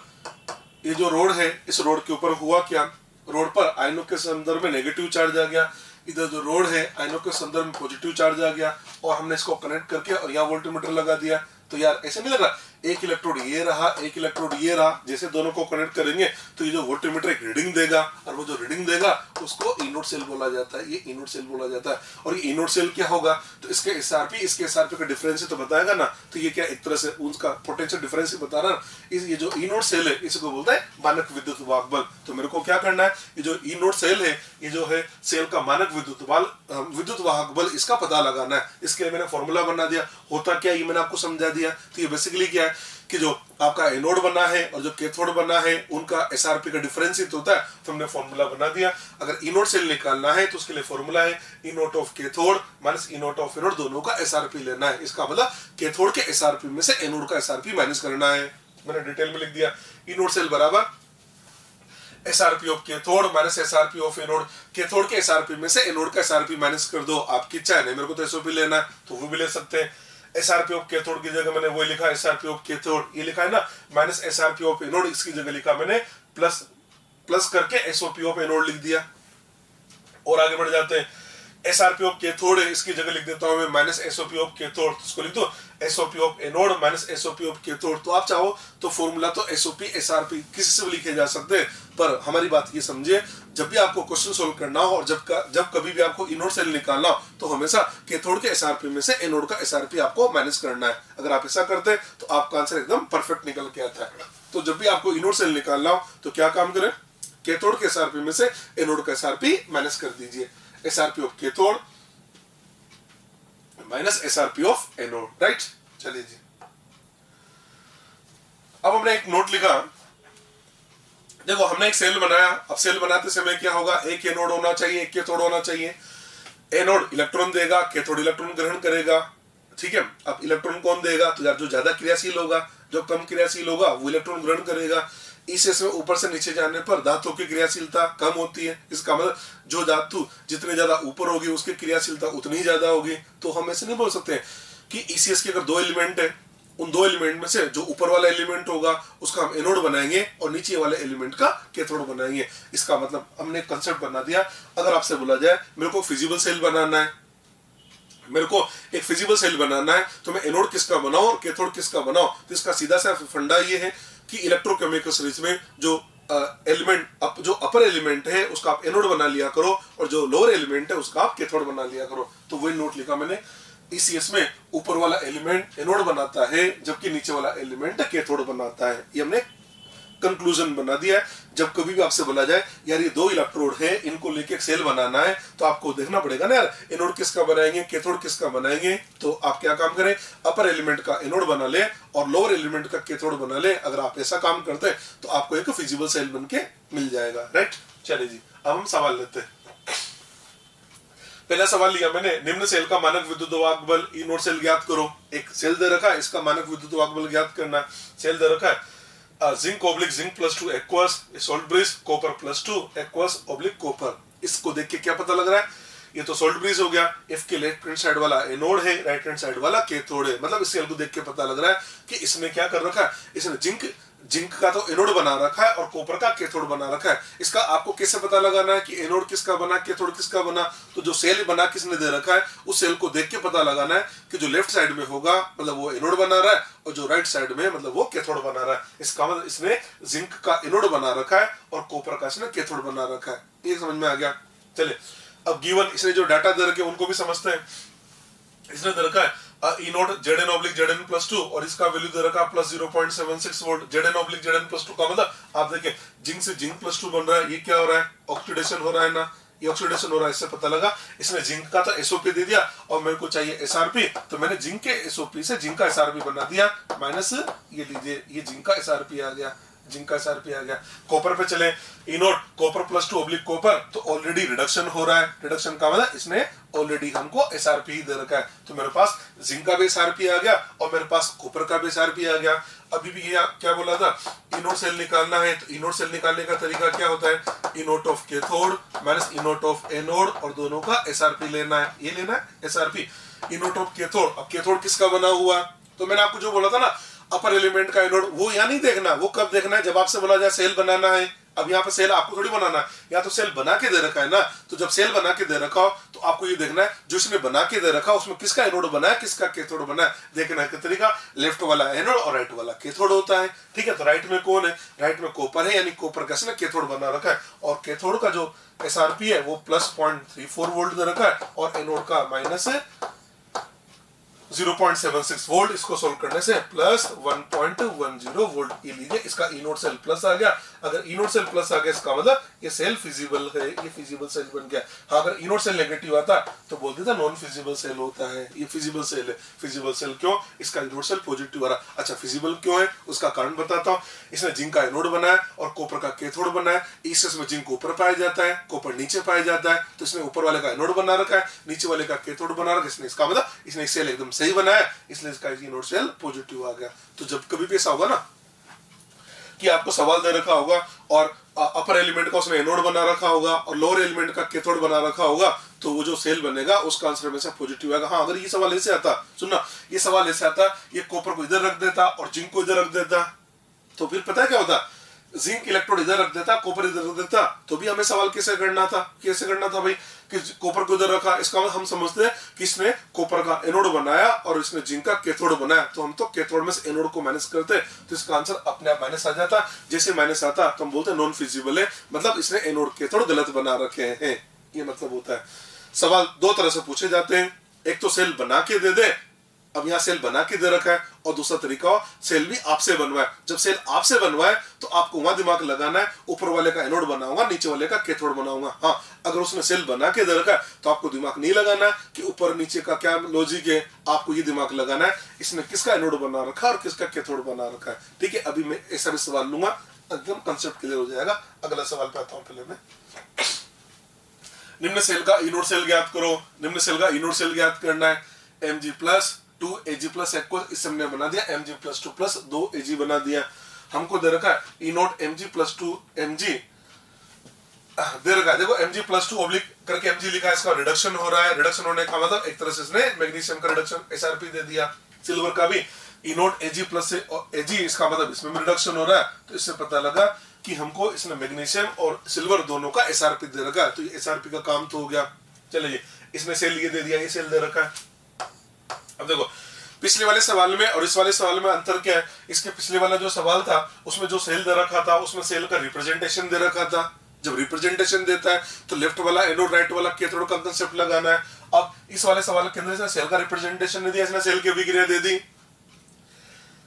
Speaker 1: ये जो रोड है, इस रोड के ऊपर हुआ क्या, रोड पर आयनों के संदर्भ में नेगेटिव चार्ज आ गया, इधर जो रोड है आयनों के संदर्भ में पॉजिटिव चार्ज आ गया, और हमने इसको कनेक्ट करके और यहाँ वोल्टमीटर लगा दिया। तो यार ऐसे नहीं लग रहा, एक इलेक्ट्रोड ये रहा, एक इलेक्ट्रोड ये रहा, जैसे दोनों को कनेक्ट करेंगे तो ये जो वोल्टमीटर एक रीडिंग देगा, और वो जो रीडिंग देगा उसको इनोड सेल बोला जाता है, ये इनोड सेल बोला जाता है। और ये इनोड सेल क्या होगा, तो इसके एसआरपी का डिफरेंस तो बताएगा ना, तो ये क्या एक तरह से उसका पोटेंशियल डिफरेंस बता रहा है। ये जो इनोड सेल है इसको बोलता है मानक विद्युत वाहक बल। तो मेरे को क्या करना है, ये जो इनोड सेल है, ये जो है सेल का मानक विद्युत वाहक बल, इसका पता लगाना है। इसके लिए मैंने फॉर्मूला बना दिया, होता क्या ये मैंने आपको समझा दिया। तो ये बेसिकली क्या है, है कि जो आपका एनोड बना है और जो कैथोड बना है उनका एसआरपी का डिफरेंस ही तो होता है, तो हमने फॉर्मूला बना दिया। अगर ई नोट सेल निकालना है तो उसके लिए फॉर्मूला है E nought of cathode minus E nought of anode, दोनों का एसआरपी लेना है। इसका मतलब कैथोड के एसआरपी में से एनोड का एसआरपी माइनस करना है। मैंने डिटेल में लिख दिया ई नोट सेल बराबर SRP of cathode minus SRP of anode. Cathode के एसआरपी में से एनोड का एसआरपी माइनस कर दो, आपकी इच्छा है, नहीं मेरे को तो एसओपी लेना है तो वो भी ले सकते हैं। एसआरपी ऑफ कैथोड की जगह मैंने वो लिखा एसआरपी ऑफ कैथोड, ये लिखा है ना, माइनस एसआरपी ऑफ एनोड, इसकी जगह लिखा मैंने प्लस करके एसओपी ऑफ एनोड लिख दिया। और आगे बढ़ जाते हैं, एसआरपी ऑफ कैथोड है, इसकी जगह लिख देता हूं मैं माइनस एसओपी ऑफ कैथोड, इसको लिख दो SOP of anode minus SOP of cathode. तो आप चाहो तो फॉर्मूला तो एसओपी एसआरपी किसी से भी लिखे जा सकते हैं, पर हमारी बात ये समझिए, जब भी आपको क्वेश्चन सोल्व करना हो और जब कभी भी आपको इनोड सेल निकालना हो तो हमेशा कैथोड के एसआरपी में से एनोड का एसआरपी आपको माइनस करना है। अगर आप ऐसा करते हैं तो आपका आंसर एकदम परफेक्ट निकल के आता है। तो जब भी आपको इनोड सेल निकालना हो तो क्या काम करें, कैथोड के एसआरपी में से एनोड का एसआरपी माइनस कर दीजिए। SRP of cathode minus SRP of anode, right. चलिए जी, अब हमने एक नोट लिखा, देखो हमने एक सेल बनाया, अब सेल बनाते समय क्या होगा, एक एनोड होना चाहिए, एक कैथोड होना चाहिए। एनोड इलेक्ट्रॉन देगा, कैथोड इलेक्ट्रॉन ग्रहण करेगा, ठीक है। अब इलेक्ट्रॉन कौन देगा, तो जो ज्यादा क्रियाशील होगा, जो कम क्रियाशील होगा वो इलेक्ट्रॉन ग्रहण करेगा। इस केस में ऊपर से नीचे जाने पर धातु की क्रियाशीलता कम होती है, इसका मतलब जो धातु जितने ज्यादा ऊपर होगी उसकी क्रियाशीलता उतनी ही ज्यादा होगी। तो हम ऐसे नहीं बोल सकते कि ईसीएस के अगर दो एलिमेंट है, उन दो एलिमेंट में से जो ऊपर वाला एलिमेंट होगा उसका हम एनोड बनाएंगे और नीचे वाले एलिमेंट का कैथोड बनाएंगे। इसका मतलब हमने कंसेप्ट बना दिया। अगर आपसे बोला जाए मेरे को फिजिबल सेल बनाना है, मेरे को एक फिजिबल सेल बनाना है, तो मैं एनोड किसका बनाऊं और कैथोड किसका बनाऊं, तो इसका सीधा सा फंडा ये है कि इलेक्ट्रोकेमिकल सीरीज में जो एलिमेंट जो अपर एलिमेंट है उसका आप एनोड बना लिया करो और जो लोअर एलिमेंट है उसका आप कैथोड बना लिया करो। तो वही नोट लिखा मैंने, ईसीएस में ऊपर वाला एलिमेंट एनोड बनाता है जबकि नीचे वाला एलिमेंट कैथोड बनाता है। ये हमने कंक्लूजन बना दिया है। जब कभी भी आपसे बोला जाए यार ये दो इलेक्ट्रोड है, इनको लेके एक सेल बनाना है, तो आपको देखना पड़ेगा ना यार एनोड किसका बनाएंगे, कैथोड किसका बनाएंगे। तो आप क्या काम करें, अपर एलिमेंट का एनोड बना ले और लोअर एलिमेंट का कैथोड बना ले। अगर आप ऐसा काम करते हैं तो आपको एक फिजिबल सेल बन के मिल जाएगा, राइट। चलिए जी, अब हम सवाल लेते हैं। पहला सवाल लिया मैंने, निम्न सेल का मानक विद्युत वाहक बल ई नोट सेल ज्ञात करो। एक सेल दे रखा है, इसका मानक विद्युत वाहक बल ज्ञात करना। सेल दे रखा है zinc oblique zinc +2 aqueous salt bridge copper +2 aqueous oblique copper. इसको देख के क्या पता लग रहा है, ये तो सोल्ट ब्रिज हो गया, एफ के लेफ्ट हैंड साइड वाला एनोड है, राइट हैंड साइड वाला कैथोड है। मतलब इस सेल को देख के पता लग रहा है कि इसने क्या कर रखा है, इसने जिंक का तो एनोड बना रखा है और कॉपर का कैथोड बना रखा है। इसका आपको कैसे पता लगाना है कि एनोड किसका बना, कैथोड किसका बना, तो जो सेल बना किसने दे रखा है उस सेल को देख के पता लगाना है कि जो लेफ्ट साइड में होगा मतलब वो एनोड बना रहा है और जो राइट साइड में मतलब वो कैथोड बना रहा है। इसका मतलब इसने जिंक का एनोड बना रखा है और कॉपर का इसने कैथोड बना रखा है। ये समझ में आ गया। चलिए अब गिवन इसने जो डाटा दे रखे उनको भी समझते हैं। इसने दे रखा है E note Zn oblique Zn +2 और इसका वैल्यू दे रखा plus 0.76 volt. Zn oblique Zn +2 का मतलब आप देखिए जिंक से जिंक +2 बन रहा है, ये क्या हो रहा है, ऑक्सीडेशन हो रहा है ना, ये ऑक्सीडेशन हो रहा है। इससे पता लगा इसने जिंक का तो एसओपी दे दिया और मेरे को चाहिए एसआरपी, तो मैंने जिंक के एसओपी से जिंक का एसआरपी बना दिया माइनस ये लीजिए, ये जिंक का एसआरपी आ गया, जिंक का एसआरपी आ गया। कॉपर पे चले, ई नोट कॉपर +2 ऑब्लिक कॉपर, तो ऑलरेडी रिडक्शन हो रहा है। रिडक्शन का मतलब इसने ऑलरेडी हमको एसआरपी ही दे रखा है, तो मेरे पास जिंक का भी एसआरपी आ गया और मेरे पास कॉपर का भी एसआरपी आ गया। अभी भी ये क्या बोला था, ई नोट सेल निकालना है, तो ई नोट सेल निकालने का तरीका क्या होता है, E nought of cathode minus E nought of anode और दोनों का एसआरपी लेना है। ये लेना है SRP, E nought of cathode. अब कैथोड किसका बना हुआ, तो मैंने आपको जो बोला था ना अपर एलिमेंट का एनोड, वो यहाँ नहीं देखना, वो कब देखना है जब आपसे बोला जाए सेल बनाना है। अब यहाँ पे सेल आपको थोड़ी बनाना है, या तो सेल बना के दे रखा है ना, तो जब सेल बना के दे रखा हो तो आपको ये देखना है जो इसने बना के दे रखा उसमें किसका एनोड बना है, किसका कैथोड बना है। देखना है तरीका, लेफ्ट वाला एनोड और राइट वाला कैथोड होता है, ठीक है। तो राइट में कौन है, राइट में कॉपर है, यानी कॉपर का इसने कैथोड बना रखा है और कैथोड का जो एसआरपी है वो +0.34 वोल्ट दे रखा है और एनोड का 0.76 वोल्ट, इसको सोल्व करने से प्लस 1.10 वोल्ट। ये लीजिए इसका ई नोट सेल प्लस आ गया। अगर ई नोट सेल प्लस आ गया इसका मतलब ये सेल फिजिबल है, ये फिजिबल सेल बन गया। हाँ, अगर ई नोट सेल नेगेटिव आता तो बोल देता नॉन फिजिबल सेल होता है, ये फिजिबल सेल है। फिजिबल सेल क्यों? इसका ई नोट सेल पॉजिटिव आ रहा। अच्छा, फिजिबल क्यों है उसका कारण बताता हूँ। इसने जिंक का एनोड बनाया और कॉपर का कैथोड बनाया। इस में जिंक ऊपर पाया जाता है, कॉपर नीचे पाया जाता है, तो इसने ऊपर वाले का एनोड बना रखा है, नीचे वाले का कैथोड बना रखा है। इसने इसका मतलब इसने सेल एकदम सही बनाया, इसलिए इसका नोड सेल पॉजिटिव आ गया। तो जब कभी भी ऐसा होगा ना कि आपको सवाल दे रखा होगा और अपर एलिमेंट का उसने एनोड बना रखा होगा और लोअर एलिमेंट का कैथोड बना रखा होगा, तो वो जो सेल बनेगा उसका आंसर हमेशा पॉजिटिव आएगा। हाँ, अगर ये सवाल ऐसे आता, सुनना, ये सवाल ऐसे आता, ये कॉपर को इधर रख देता और जिंक को इधर रख देता, तो फिर पता है क्या होता? जिंक इलेक्ट्रोड इधर रख देता, कॉपर इधर रख देता, तो भी हमें सवाल कैसे करना था भाई कि कॉपर को इधर रखा, इसका मतलब हम समझते हैं कि इसने कॉपर का एनोड बनाया और इसने जिंक का कैथोड बनाया, तो हम तो कैथोड में से एनोड को माइनस करते, तो इसका आंसर अपने आप माइनस आ जाता। जैसे माइनस आता तो हम बोलते हैं नॉन फिजिबल है, मतलब इसने एनोड कैथोड गलत बना रखे हैं, ये मतलब होता है। सवाल दो तरह से पूछे जाते हैं, एक तो सेल बना के दे दे, अब यहाँ सेल बना के दे रखा है, और दूसरा तरीका हो सेल भी आपसे बनवाए। जब सेल आपसे बनवाए तो आपको वहां दिमाग लगाना है, ऊपर वाले का एनोड बनाऊंगा, नीचे वाले का कैथोड बनाऊंगा। हाँ, अगर उसने सेल बना के दे रखा है तो आपको दिमाग नहीं लगाना है कि ऊपर नीचे का क्या लॉजिक है, आपको ये दिमाग लगाना है इसने किसका एनोड बना रखा है और किसका कैथोड बना रखा है। ठीक है, अभी मैं ऐसा भी सवाल लूंगा, एकदम कंसेप्ट क्लियर हो जाएगा। अगला सवाल पे आता हूँ। पहले मैं निम्न सेल का ई नोड सेल ज्ञात करो। निम्न सेल का ई नोड सेल ज्ञात करना है। Mg+2 Ag+ एक को इस हमने बना दिया, Mg+2 2 Ag बना दिया। हमको दे रखा है ई नोट Mg+2 Mg दे रखा है। देखो Mg+2 ऑब्लिक करके Mg लिखा है, इसका रिडक्शन हो रहा है। रिडक्शन होने का मतलब एक तरह से इसने मैग्नीशियम का रिडक्शन SrP दे दिया। सिल्वर का भी ई नोट Ag+ से Ag, इसका मतलब इसमें भी रिडक्शन हो रहा है, तो इससे पता लगा कि हमको इसने मैग्नीशियम और सिल्वर दोनों का SrP दे रखा है, तो ये SrP का काम तो हो गया। चलिए, इसने सेल ये दे दिया, ये सेल दे रखा है। अब देखो पिछले वाले सवाल में और इस वाले सवाल में अंतर क्या है? इसके पिछले वाला जो सवाल था उसमें जो सेल दे रखा था उसमें सेल का रिप्रेजेंटेशन दे रखा था। जब रिप्रेजेंटेशन देता है तो लेफ्ट वाला एनोड, राइट वाला कैथोड का कंसेप्ट लगाना है। अब इस वाले सवाल के अंदर इसने सेल का रिप्रेजेंटेशन नहीं दिया, इसने सेल की अभिक्रिया दे दी।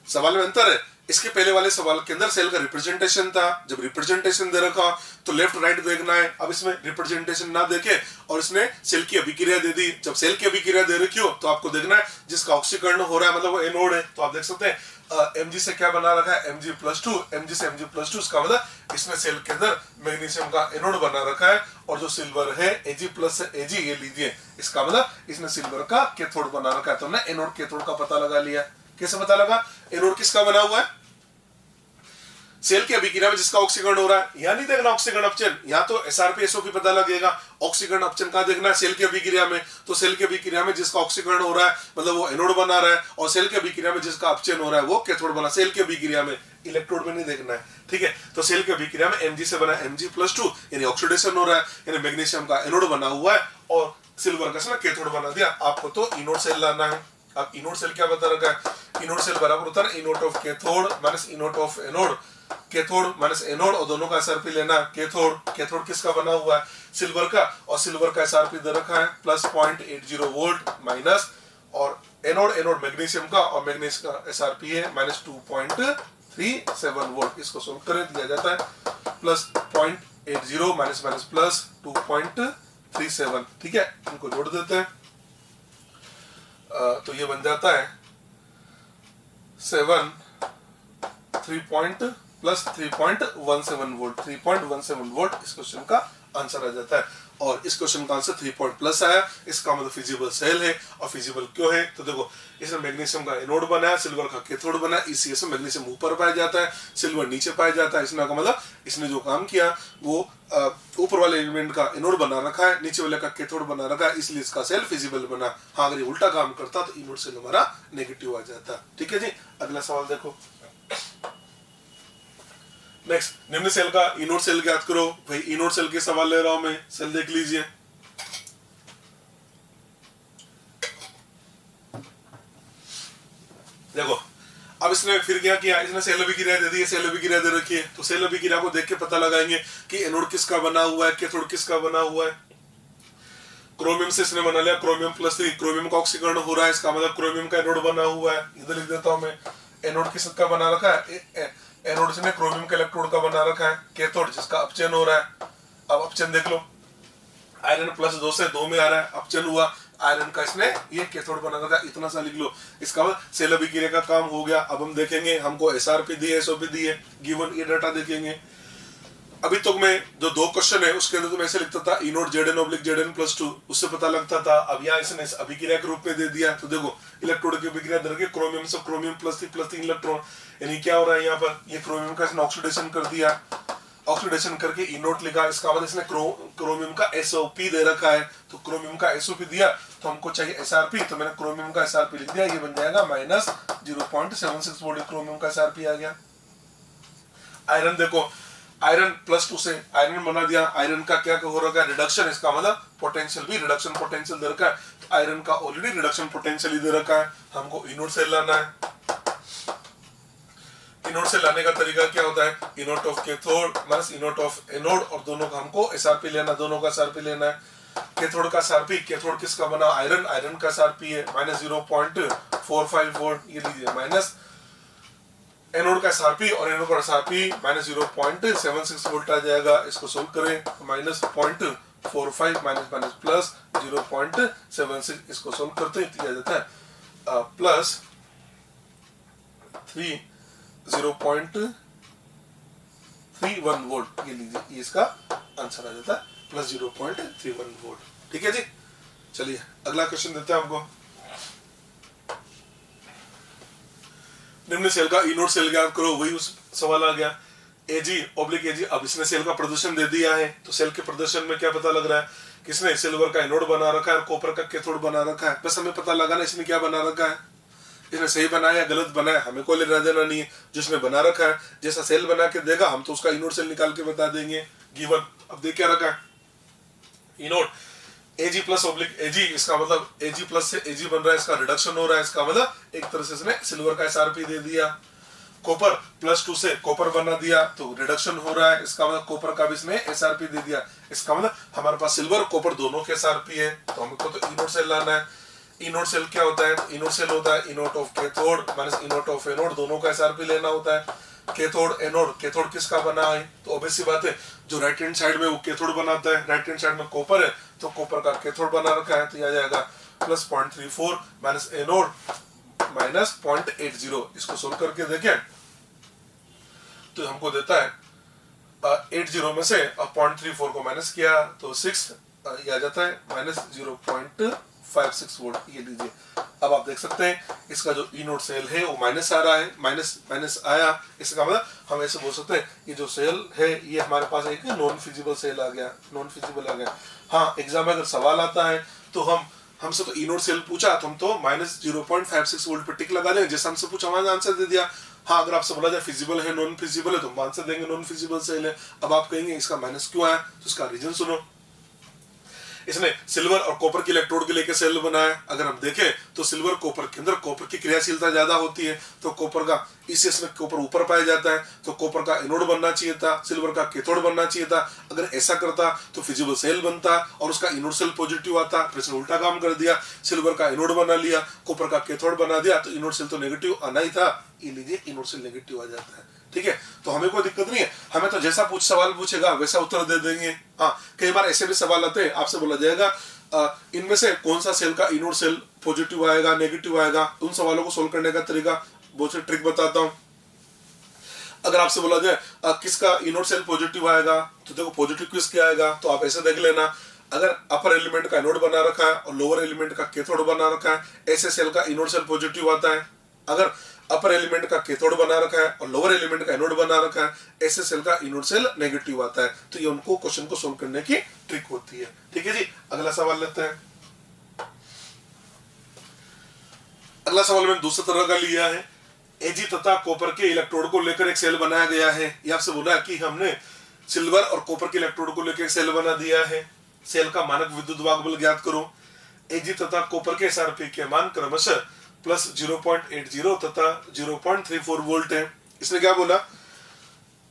Speaker 1: सवाल में अंतर है, इसके पहले वाले सवाल के अंदर सेल का रिप्रेजेंटेशन था। जब रिप्रेजेंटेशन दे रखा तो लेफ्ट राइट देखना है। अब इसमें रिप्रेजेंटेशन ना देके और इसने सेल की अभिक्रिया दे दी। जब सेल की अभिक्रिया दे रखी हो तो आपको देखना है जिसका ऑक्सीकरण हो रहा है, मतलब वो एनोड है, तो आप देख सकते हैं Mg से क्या बना रखा है, Mg+2, Mg से Mg+2, इसका मतलब इसमें सेल के अंदर मैग्नीशियम का एनोड बना रखा है। और जो सिल्वर है Ag+ से Ag, ये लीजिए, इसका मतलब इसने सिल्वर का कैथोड बना रखा है। तो हमने एनोड कैथोड का पता लगा लिया। कैसे पता लगा? एनोड किसका बना हुआ है? सेल की अभिक्रिया में जिसका ऑक्सीकरण हो रहा है। यहाँ नहीं देखना ऑक्सीकरण अपचन, यहाँ तो SrP SO पता लगेगा। ऑक्सीकरण अपचन कहाँ देखना है? सेल की अभिक्रिया में। तो सेल की अभिक्रिया में जिसका ऑक्सीकरण हो रहा है मतलब वो एनोड बना रहा है, और सेल की अभिक्रिया में जिसका अपचन हो रहा है वो कैथोड बना। सेल की अभिक्रिया में, इलेक्ट्रोड में नहीं देखना है। ठीक है, तो सेल की अभिक्रिया में Mg से बना Mg+2 यानी ऑक्सीडेशन हो रहा है, यानी मैग्नीशियम का एनोड बना हुआ है और सिल्वर का कैथोड बना दिया। आपको तो ई नोड सेल लाना है। अब ई नोड सेल क्या बता रखा है? ई नोड सेल बराबर होता है E nought of cathode minus E nought of anode, cathode minus anode, और दोनों का SrP लेना। कैथोड किसका बना हुआ है? सिल्वर का, और सिल्वर का SrP दे रखा है प्लस 0.80 वोल्ट माइनस, और एनोड मैग्नीशियम का, और मैग्नीशियम का SrP है माइनस 2.37 वोल्ट। इसको सोल्व कर दिया जाता है प्लस 0.80 माइनस माइनस प्लस 2.37। ठीक है, इनको जोड़ देते हैं तो ये बन जाता है 3.17 वोल्ट। 3.17 वोल्ट इस क्वेश्चन का आंसर आ जाता है। और इस क्वेश्चन का आंसर 3+ आया। इसका मतलब फिजिबल सेल है। और फिजिबल क्यों है? तो देखो, इसमें मैग्नीशियम का एनोड बनाया, सिल्वर का कैथोड बनाया। इसी से मैग्नीशियम ऊपर पाया जाता है, सिल्वर नीचे पाया जाता है। इसमें का मतलब इसने जो काम किया वो ऊपर वाले एलिमेंट का एनोड बना रखा है, नीचे वाले का कैथोड बना रखा है, इसलिए इसका सेल फिजिबल बना। हाँ, अगर ये उल्टा काम करता तो ई नोड सेल हमारा नेगेटिव आ जाता। ठीक है जी, अगला सवाल देखो। नेक्स्ट, निम्न सेल का ई नोड सेल ज्ञात करो। भाई ई नोड सेल के सवाल ले रहा हूं मैं, सेल देख लीजिए। देखो, अब इसने फिर क्या किया, इसने सेल अभिक्रिया दे दी है, सेल अभिक्रिया दे रखी है, तो सेल अभिक्रिया को देख के पता लगाएंगे कि एनोड किसका बना हुआ है, कैथोड किसका बना हुआ है। क्रोमियम से इसने बना लिया क्रोमियम प्लस 3, क्रोमियम का ऑक्सीकरण हो रहा है, इसका मतलब क्रोमियम का एनोड बना हुआ है। इधर लिख देता हूं मैं, एनोड किसका बना रखा है, एनोड इसने क्रोमियम के इलेक्ट्रोड का बना रखा है। कैथोड जिसका अपचयन हो रहा है, अब अपचयन देख लो, आयरन प्लस 2 से 2 में आ रहा है, अपचयन हुआ आयरन का, इसने ये कैथोड बना रखा है। इतना सा लिख लो, इसका मतलब सेल अभिक्रिया का काम हो गया। अब हम देखेंगे, हमको एसआरपी दी है, एसओपी दी है, गिवन ये डाटा देखेंगे। अभी तक मैं जो 2 क्वेश्चन है उसके अंदर तो मैं ऐसे लिखता था E nought Z N oblique Z N plus 2, उससे पता लगता था। अब यहाँ इसने अभिक्रिया के रूप में दे दिया, तो देखो इलेक्ट्रोड की अभिक्रिया दर के क्रोमियम से क्रोमियम प्लस 3 इलेक्ट्रॉन, यानी क्या हो रहा है यहाँ पर, ये क्रोमियम का इसने ऑक्सीडेशन कर दिया, ऑक्सीडेशन करके ई नोट लिखा, इसका मतलब इसने क्रोमियम का एसओपी दे रखा है। तो क्रोमियम का एसओपी दिया तो हमको चाहिए एसआरपी, तो मैंने क्रोमियम का एसआरपी लिख दिया, ये बन जाएगा माइनस 0.76 वोल्ट क्रोमियम का एसआरपी आ गया। आयरन देखो, आयरन प्लस 2 से आयरन बना दिया, आयरन का क्या हो रहा है, रिडक्शन, इसका मतलब पोटेंशियल भी रिडक्शन पोटेंशियल दे रखा है। तो आयरन का ऑलरेडी रिडक्शन पोटेंशियल ही दे रखा है, हमको ई नोट से लाना है। इनोड से लाने का तरीका क्या होता है, E nought of cathode minus E nought of anode, और दोनों का हमको एसआरपी लेना, दोनों का एसआरपी लेना है। कैथोड का एसआरपी, कैथोड किसका बना, आयरन, आयरन का एसआरपी है माइनस 0.45 वोल्ट, ये लीजिए, माइनस एनोड का एसआरपी, और एनोड का एसआरपी माइनस 0.76 वोल्ट आ जाएगा। इसको सोल्व करें, माइनस 0.45 माइनस माइनस प्लस 0.76, इसको सोल्व करते हैं तो आ जाता है प्लस 0.31 वोल्ट, ये लीजिए, ये इसका आंसर आ जाता है प्लस 0.31 वोल्ट। ठीक है जी, चलिए अगला क्वेश्चन देते हैं हमको। निम्न सेल का ई नोट सेल ज्ञात करो, वही उस सवाल आ गया, एजी ऑब्लिक एजी। अब इसने सेल का प्रदर्शन दे दिया है, तो सेल के प्रदर्शन में क्या पता लग रहा है, किसने सिल्वर का एनोड बना रखा है और कॉपर का कैथोड बना रखा है। बस हमें पता लगाना इसने क्या बना रखा है, इसने सही बनाया या गलत बनाया, हमें कोई लेना देना नहीं है। जिसने बना रखा है, जैसा सेल बना के देगा हम तो उसका ई नोट सेल निकाल के बता देंगे, गिवन। अब देख क्या रखा है, ई नोट एजी प्लस ऑब्लिक एजी, इसका मतलब एजी प्लस से एजी बन रहा है, इसका रिडक्शन हो रहा है, इसका मतलब एक तरह से इसने सिल्वर का एसआरपी दे दिया। कॉपर प्लस 2 से कॉपर बना दिया तो रिडक्शन हो रहा है, इसका मतलब कॉपर का भी इसने एसआरपी दे दिया। इसका मतलब हमारे पास सिल्वर कॉपर दोनों के एसआरपी है, तो हमको तो ई नोट सेल लाना है। ई नोट सेल क्या होता है, ई नोट सेल होता है E nought of cathode minus E nought of anode, दोनों का एसआरपी लेना होता है। कैथोड एनोड, कैथोड किसका बना है, तो ऑब्वियस सी बात है जो राइट हैंड साइड में वो कैथोड बनाता है, राइट हैंड साइड में कॉपर है तो कॉपर का कैथोड बना रखा है, तो यह आ जाएगा प्लस 0.34 माइनस एनोड माइनस 0.80। इसको सोल्व करके देखें तो हमको देता है 80 में से 0.34 को माइनस किया तो 6, ये आ जाता है माइनस 0.56 वोल्ट, ये लीजिए। अब आप देख सकते हैं इसका जो ई नोट सेल है वो माइनस आ रहा है, माइनस माइनस आया, इसका मतलब हम ऐसे बोल सकते हैं ये जो सेल है ये हमारे पास एक नॉन फिजिबल सेल आ गया, नॉन फिजिबल आ गया। हाँ, एग्जाम में अगर सवाल आता है तो हमसे तो ई नोट सेल पूछा तो हम तो माइनस 0.56 वोल्ट पर टिक लगा देंगे, जैसा हमसे पूछा हमारा आंसर दे दिया। हाँ, अगर आपसे बोला जाए फिजिबल है नॉन फिजिबल है तो हम आंसर देंगे नॉन फिजिबल सेल है। अब आप कहेंगे इसका माइनस क्यों आया, तो इसका रीजन सुनो। इसने सिल्वर और कॉपर के इलेक्ट्रोड के लेके सेल बनाया। अगर हम देखें तो सिल्वर कॉपर के अंदर कॉपर की क्रियाशीलता ज्यादा होती है, तो कॉपर का इस में कॉपर ऊपर पाया जाता है, तो कॉपर का एनोड बनना चाहिए था, सिल्वर का कैथोड बनना चाहिए था। अगर ऐसा करता तो फिजिबल सेल बनता और उसका इनोड सेल पॉजिटिव आता, पर इसने उल्टा काम कर दिया, सिल्वर का एनोड बना लिया, कॉपर का कैथोड बना दिया, तो इनोड सेल तो नेगेटिव आना ही था, ये लीजिए इनोड सेल नेगेटिव आ जाता है। ठीक है, तो हमें कोई दिक्कत नहीं है, हमें तो जैसा सवाल पूछेगा वैसा उत्तर दे देंगे। हाँ, कई बार ऐसे भी सवाल आते हैं, आपसे बोला जाएगा इनमें से कौन सा सेल का इनोड सेल पॉजिटिव आएगा नेगेटिव आएगा। उन सवालों को सोल्व करने का तरीका बहुत से ट्रिक बताता हूं। अगर आपसे बोला जाए किसका इनोड सेल पॉजिटिव आएगा, तो देखो पॉजिटिव किसके आएगा, तो आप ऐसे देख लेना, अगर अपर एलिमेंट का इनोड बना रखा है और लोअर एलिमेंट का कैथोड बना रखा है, ऐसे सेल का इनोड सेल पॉजिटिव आता है। अगर अपर एलिमेंट का कैथोड बना रखा है और लोअर एलिमेंट का एनोड बना रखा है, ऐसे सेल का इनोड सेल नेगेटिव आता है। तो ये उनको क्वेश्चन को सोल्व करने की ट्रिक होती है। ठीक है जी, अगला सवाल लेते हैं। अगला सवाल मैंने दूसरे तरह का लिया है। एजी तथा कॉपर के इलेक्ट्रोड को लेकर एक सेल बनाया गया है। ये आपसे बोला कि हमने सिल्वर और कॉपर के इलेक्ट्रोड को लेकर एक सेल बना दिया है। सेल का मानक विद्युत वाहक ज्ञात करो। एजी तथा कॉपर के एसआरपी के मान क्रमशः प्लस 0.80 तथा 0.34 वोल्ट है। इसने क्या बोला,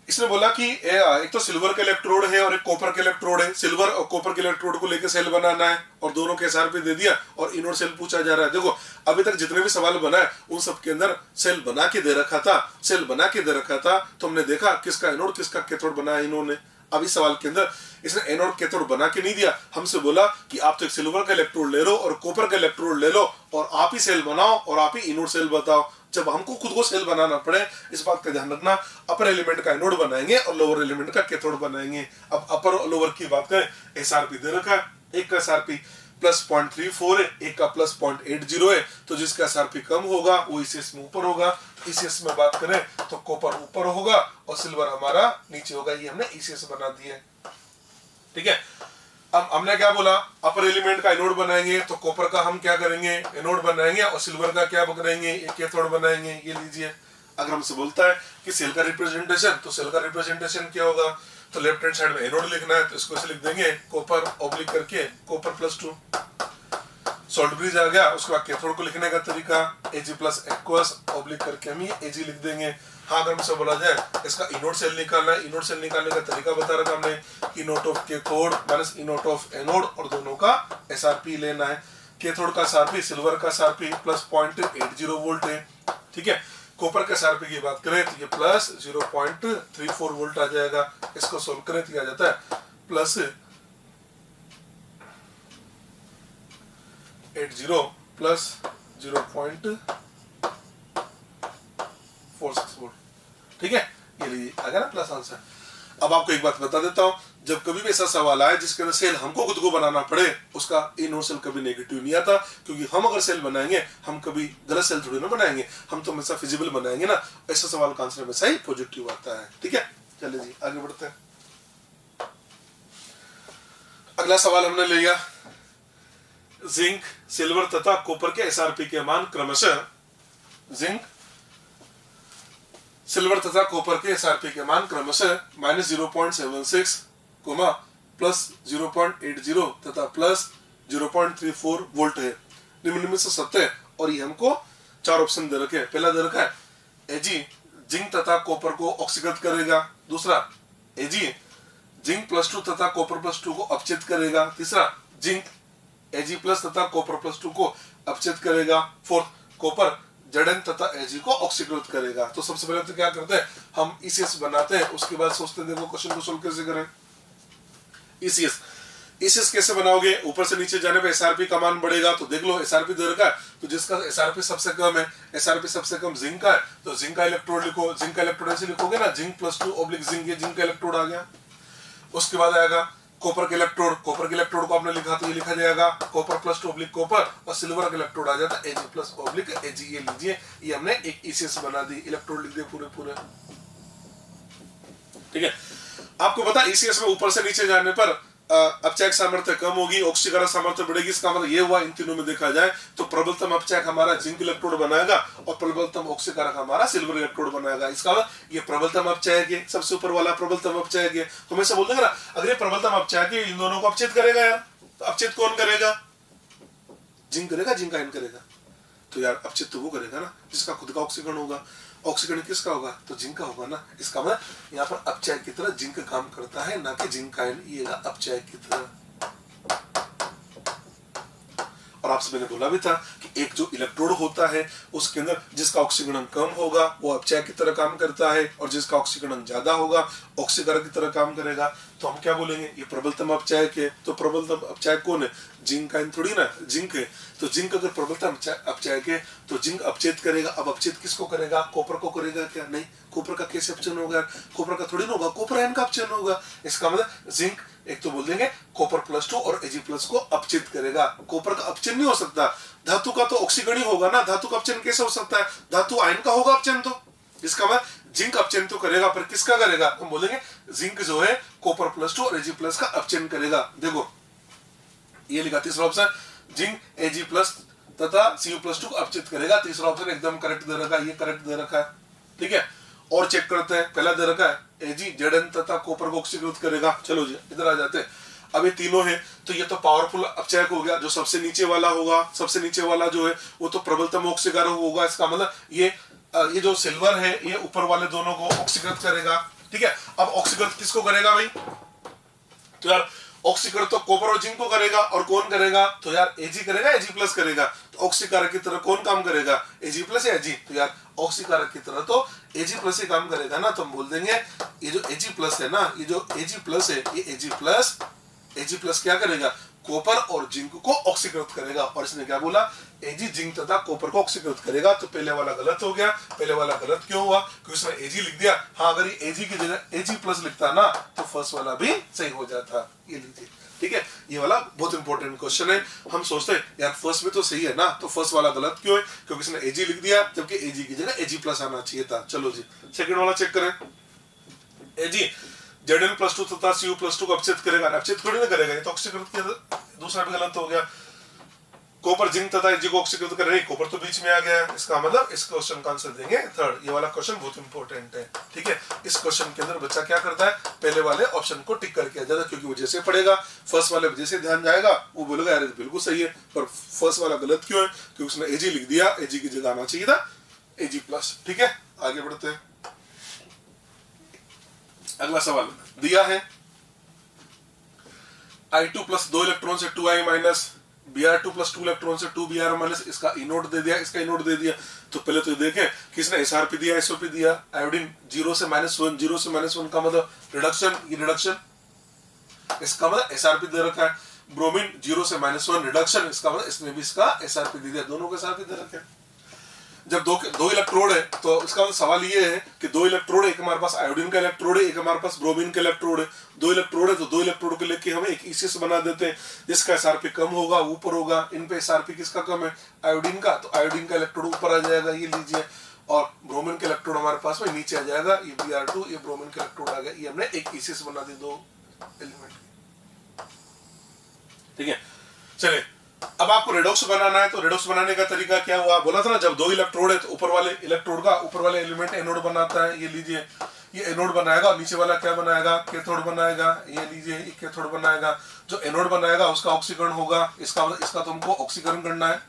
Speaker 1: इसने बोला कि एक तो सिल्वर का इलेक्ट्रोड है और एक कॉपर का इलेक्ट्रोड है, सिल्वर और कॉपर के इलेक्ट्रोड को लेकर सेल बनाना है और दोनों के एसआरपी दे दिया और इनोड सेल पूछा जा रहा है। देखो अभी तक जितने भी सवाल बनाए उन सब के अंदर सेल बना के दे रखा था, सेल बना के दे रखा था, तो हमने देखा किसका एनोड किसका कैथोड बनाया इन्होंने। अब इस सवाल के अंदर इसने एनोड कैथोड बना के नहीं दिया, हमसे बोला कि आप तो एक सिल्वर का इलेक्ट्रोड ले लो और कॉपर का इलेक्ट्रोड ले लो और आप ही सेल बनाओ और आप ही इनोड सेल बताओ। जब हमको खुद को सेल बनाना पड़े, इस बात का ध्यान रखना, अपर एलिमेंट का एनोड बनाएंगे और लोअर एलिमेंट का कैथोड बनाएंगे। अब अपर और लोअर की बात करें, एसआरपी दे रखा है, एक का एसआरपी प्लस 0.34 है, एक का प्लस 0.80 है, तो जिसका एसआरपी कम होगा वो ईसीएस में ऊपर होगा। ईसीएस में बात करें तो कॉपर ऊपर होगा और सिल्वर हमारा नीचे होगा। ये हमने ईसीएस बना दिया है, ठीक है। अब हमने क्या बोला, अपर एलिमेंट का एनोड बनाएंगे तो कॉपर का हम क्या करेंगे, एनोड बनाएंगे और सिल्वर का क्या बनाएंगे, कैथोड बनाएंगे। ये लीजिए, अगर हमसे बोलता है कि सेल का रिप्रेजेंटेशन, तो सेल का रिप्रेजेंटेशन क्या होगा, तो लेफ्ट हैंड साइड में एनोड लिखना है तो इसको ऐसे लिख देंगे कॉपर ऑब्लिक करके कॉपर +2। सॉल्ट ब्रिज आ गया, उसके बाद कैथोड को लिखने का तरीका Ag प्लस एक्वस ऑब्लिक करके हम ये Ag लिख देंगे। हाँ, अगर हमसे बोला जाए इसका इनोड सेल निकालना है, इनोड सेल निकालने का तरीका बता रखा हमने, inode of cathode minus inode of anode और दोनों का एसआरपी लेना है। कैथोड का एसआरपी सिल्वर का एसआरपी प्लस 0.80 वोल्ट है, ठीक है। कॉपर के एसआरपी की बात करें तो ये प्लस 0.34 वोल्ट आ जाएगा। इसको सोल्व करें तो आ जाता है प्लस 80 प्लस 0.46 वोल्ट, ठीक है। ये लीजिए आ गया ना प्लस आंसर। अब आपको एक बात बता देता हूं, जब कभी भी ऐसा सवाल आए जिसके अंदर सेल हमको खुद को बनाना पड़े, उसका इनोड सेल कभी नेगेटिव नहीं आता, क्योंकि हम अगर सेल बनाएंगे हम कभी गलत सेल थोड़ी ना बनाएंगे, हम तो हमेशा फिजिबल बनाएंगे ना। ऐसा सवाल का आंसर हमेशा ही पॉजिटिव आता है, ठीक है। चलिए जी आगे बढ़ते हैं। अगला सवाल हमने ले लिया, जिंक, सिल्वर तथा कॉपर के एसआरपी के मान क्रमशः, जिंक, सिल्वर तथा कॉपर के एसआरपी के मान क्रमशः -0.76, प्लस 0.80 तथा प्लस 0.34 वोल्ट है। निम्न में से सत्य है और ये हमको चार ऑप्शन दे रखे हैं। पहला दे रखा है Ag जिंक तथा कॉपर को ऑक्सीकृत करेगा, दूसरा Ag जिंक +2 तथा कॉपर +2 को अपचेत करेगा, तीसरा जिंक Ag+ तथा कॉपर +2 को अपचेत करेगा, फोर्थ कॉपर Zn तथा Ag को ऑक्सीकृत करेगा। तो सबसे पहले तो क्या करते हैं, हम ईसीएस बनाते हैं, उसके बाद सोचते हैं देखो क्वेश्चन को सोल्व कैसे करें। ईसीएस कैसे बनाओगे, ऊपर से नीचे जाने पे एसआरपी का मान बढ़ेगा, तो देख लो एसआरपी दे रखा है, तो जिसका एसआरपी सबसे कम है, एसआरपी सबसे कम जिंक का है, तो जिंक का इलेक्ट्रोड लिखो, जिंक का इलेक्ट्रोड ऐसे लिखोगे ना, जिंक +2 ऑब्लिक जिंक, ये जिंक का इलेक्ट्रोड आ गया। उसके बाद आएगा कॉपर के इलेक्ट्रोड, कॉपर के इलेक्ट्रोड को आपने लिखा तो ये लिखा जाएगा कॉपर +2 ऑब्लिक कॉपर, और सिल्वर का इलेक्ट्रोड आ जाता है Ag+ ऑब्लिक Ag। ये लीजिए, ये हमने एक ईसीएस बना दी, इलेक्ट्रोड लिख दिए पूरे, ठीक है। आपको पता ईसीएस में ऊपर से नीचे जाने पर अपचयक सामर्थ्य कम होगी, ऑक्सीकरण सामर्थ्य बढ़ेगी। इसका मतलब ये हुआ इन तीनों में देखा जाए तो प्रबलतम अपचयक हमारा जिंक इलेक्ट्रोड बनाएगा और प्रबलतम ऑक्सीकरण हमारा सिल्वर इलेक्ट्रोड बनाएगा। इसका मतलब ये प्रबलतम अपचयक है, सबसे ऊपर वाला प्रबलतम अपचयक है। तो मैं बोल देंगे ना, अगर ये प्रबलतम अपचयक है, इन दोनों को अपचेत करेगा यार, तो अपचेत कौन करेगा, जिंक करेगा, जिंक आयन करेगा। तो यार अपचेत तो वो करेगा ना जिसका खुद का ऑक्सीकरण होगा। ऑक्सीकरण किसका होगा, तो जिंक का होगा ना। इसका मतलब यहाँ पर अपचयक की तरह जिंक काम करता है, ना कि जिंक आयन ये अपचयक की तरह। और आपसे मैंने बोला भी था कि एक जो इलेक्ट्रोड होता है उसके अंदर जिसका ऑक्सीकरण कम होगा वो अपचयक की तरह काम करता है, और जिसका ऑक्सीकरण ज्यादा होगा ऑक्सीकरण की तरह काम करेगा। तो हम क्या बोलेंगे, ये प्रबलतम अपचयक है। तो प्रबलतम अपचयक कौन है, जिंक आयन थोड़ी ना, जिंक है। तो जिंक अगर प्रबलतम अपचयक है तो जिंक अपचेत करेगा। अब अपचेत किसको करेगा, कॉपर को करेगा क्या, नहीं, कॉपर का कैसे अपचयन होगा, कॉपर का थोड़ी ना होगा, कॉपर आयन का अपचयन होगा। इसका मतलब जिंक एक तो बोल देंगे कॉपर +2 और Ag+ को अपचेत करेगा। कॉपर का अपचयन नहीं हो सकता, धातु का तो ऑक्सीकरण ही होगा ना, धातु का अपचयन कैसे हो सकता है, धातु आयन का होगा अपचयन। तो इसका मतलब जिंक अपचयन तो करेगा, पर किसका करेगा, हम बोलेंगे जिंक जो है कॉपर +2 और Ag+ का अपचयन करेगा। देखो ये लिखा तीसरा ऑप्शन, जिंक Ag+ तथा Cu+2 को अपचेत करेगा। तीसरा ऑप्शन एकदम करेक्ट दे रखा है, ये करेक्ट दे रखा है, ठीक है। और चेक करते हैं, पहला दे रखा है Ag Zn तथा कॉपर को ऑक्सीकृत करेगा। चलो जी इधर आ जाते हैं। अब ये तीनों है तो ये तो पावरफुल अपचयक हो गया। जो सबसे नीचे वाला होगा, सबसे नीचे वाला जो है वो तो प्रबलतम ऑक्सीकरण होगा। इसका मतलब ये जो सिल्वर है ये ऊपर वाले दोनों को ऑक्सीकृत करेगा, ठीक है, अब ऑक्सीकरण किसको करेगा भाई? तो यार ऑक्सीकरण तो कॉपर और जिंक को करेगा, और कौन करेगा? तो यार Ag करेगा, Ag+ करेगा। तो ऑक्सीकारक की तरह कौन काम करेगा? Ag+ या Ag? तो यार ऑक्सीकारक की तरह तो Ag+ ही काम करेगा ना। तो हम बोल देंगे ये जो Ag+ है ना, ये जो Ag+ है, ये Ag+ क्या करेगा? कॉपर और जिंक को ऑक्सीकृत करेगा। और इसने क्या बोला? Ag जिंक तथा कॉपर को ऑक्सीकृत करेगा। तो पहले वाला गलत हो गया। पहले वाला गलत क्यों हुआ? क्योंकि उसने Ag लिख दिया। हाँ, अगर ये Ag की जगह Ag+ लिखता ना तो फर्स्ट वाला भी सही हो जाता। ये लीजिए, ठीक है, ये वाला बहुत इंपॉर्टेंट क्वेश्चन है। हम सोचते हैं यार फर्स्ट में तो सही है ना, तो फर्स्ट वाला गलत क्यों है? क्योंकि इसने Ag लिख दिया, जबकि Ag की जगह Ag+ आना चाहिए था। चलो जी, सेकंड वाला चेक करें। Ag Zn+2 तथा Cu+2 को अपचेत करेगा। अपचेत थोड़ी ना करेगा, ये तो ऑक्सीकृत किया। दूसरा भी गलत हो गया। कॉपर जिंक तथा Ag को ऑक्सीकृत कर रही, कॉपर तो बीच में आ गया। इसका मतलब इस क्वेश्चन का आंसर देंगे थर्ड। ये वाला क्वेश्चन बहुत इंपॉर्टेंट है, ठीक है। इस क्वेश्चन के अंदर बच्चा क्या करता है? पहले वाले ऑप्शन को टिक करके आ जाता है, क्योंकि वो जैसे पढ़ेगा फर्स्ट वाले जैसे ध्यान जाएगा वो बोलेगा यार बिल्कुल सही है, पर फर्स्ट वाला गलत क्यों है? क्योंकि उसने Ag लिख दिया, Ag की जगह आना चाहिए था Ag+। ठीक है, आगे बढ़ते हैं। अगला सवाल दिया है I2+ 2 इलेक्ट्रॉन से 2I- Br2+ 2 इलेक्ट्रॉन से 2Br-, इसका इनोड दे दिया, इसका इनोड दे दिया। तो पहले तो देखें किसने SRP दिया, SOP दिया। आयोडीन 0 से -1, 0 से -1 का मतलब रिडक्शन, ये रिडक्शन, इसका मतलब SRP दे रखा है। ब्रोमीन 0 से -1 रिडक्शन, इसका मतलब इसने भी इसका SRP दे दिया। दोनों का SRP दे रखे हैं। जब दो इलेक्ट्रोड है तो इसका सवाल ये है कि दो इलेक्ट्रोड, एक हमारे पास आयोडीन का इलेक्ट्रोड है, एक हमारे पास ब्रोमीन का इलेक्ट्रोड है। दो इलेक्ट्रोड है तो दो इलेक्ट्रोड को लेके हम एक इसिस बना देते हैं, जिसका SRP कम होगा ऊपर होगा। इन पे SRP किसका कम है? आयोडीन का, तो आयोडीन का इलेक्ट्रोड ऊपर आ जाएगा, ये लीजिए। और ब्रोमीन का इलेक्ट्रोड हमारे पास में नीचे आ जाएगा, ये Br2, ये ब्रोमीन का इलेक्ट्रोड आ गया। ये हमने एक इसिस बना दी दो एलिमेंट की, ठीक है। चलिए, अब आपको रेडॉक्स बनाना है, तो रेडॉक्स बनाने का तरीका क्या हुआ? बोला था ना, जब दो इलेक्ट्रोड है तो ऊपर वाले इलेक्ट्रोड का ऊपर वाले एलिमेंट एनोड बनाता है। ये लीजिए, ये एनोड बनाएगा, और नीचे वाला क्या बनाएगा? कैथोड बनाएगा। ये लीजिए, ये कैथोड बनाएगा। जो एनोड बनाएगा उसका ऑक्सीकरण होगा। इसका तुमको ऑक्सीकरण करना है,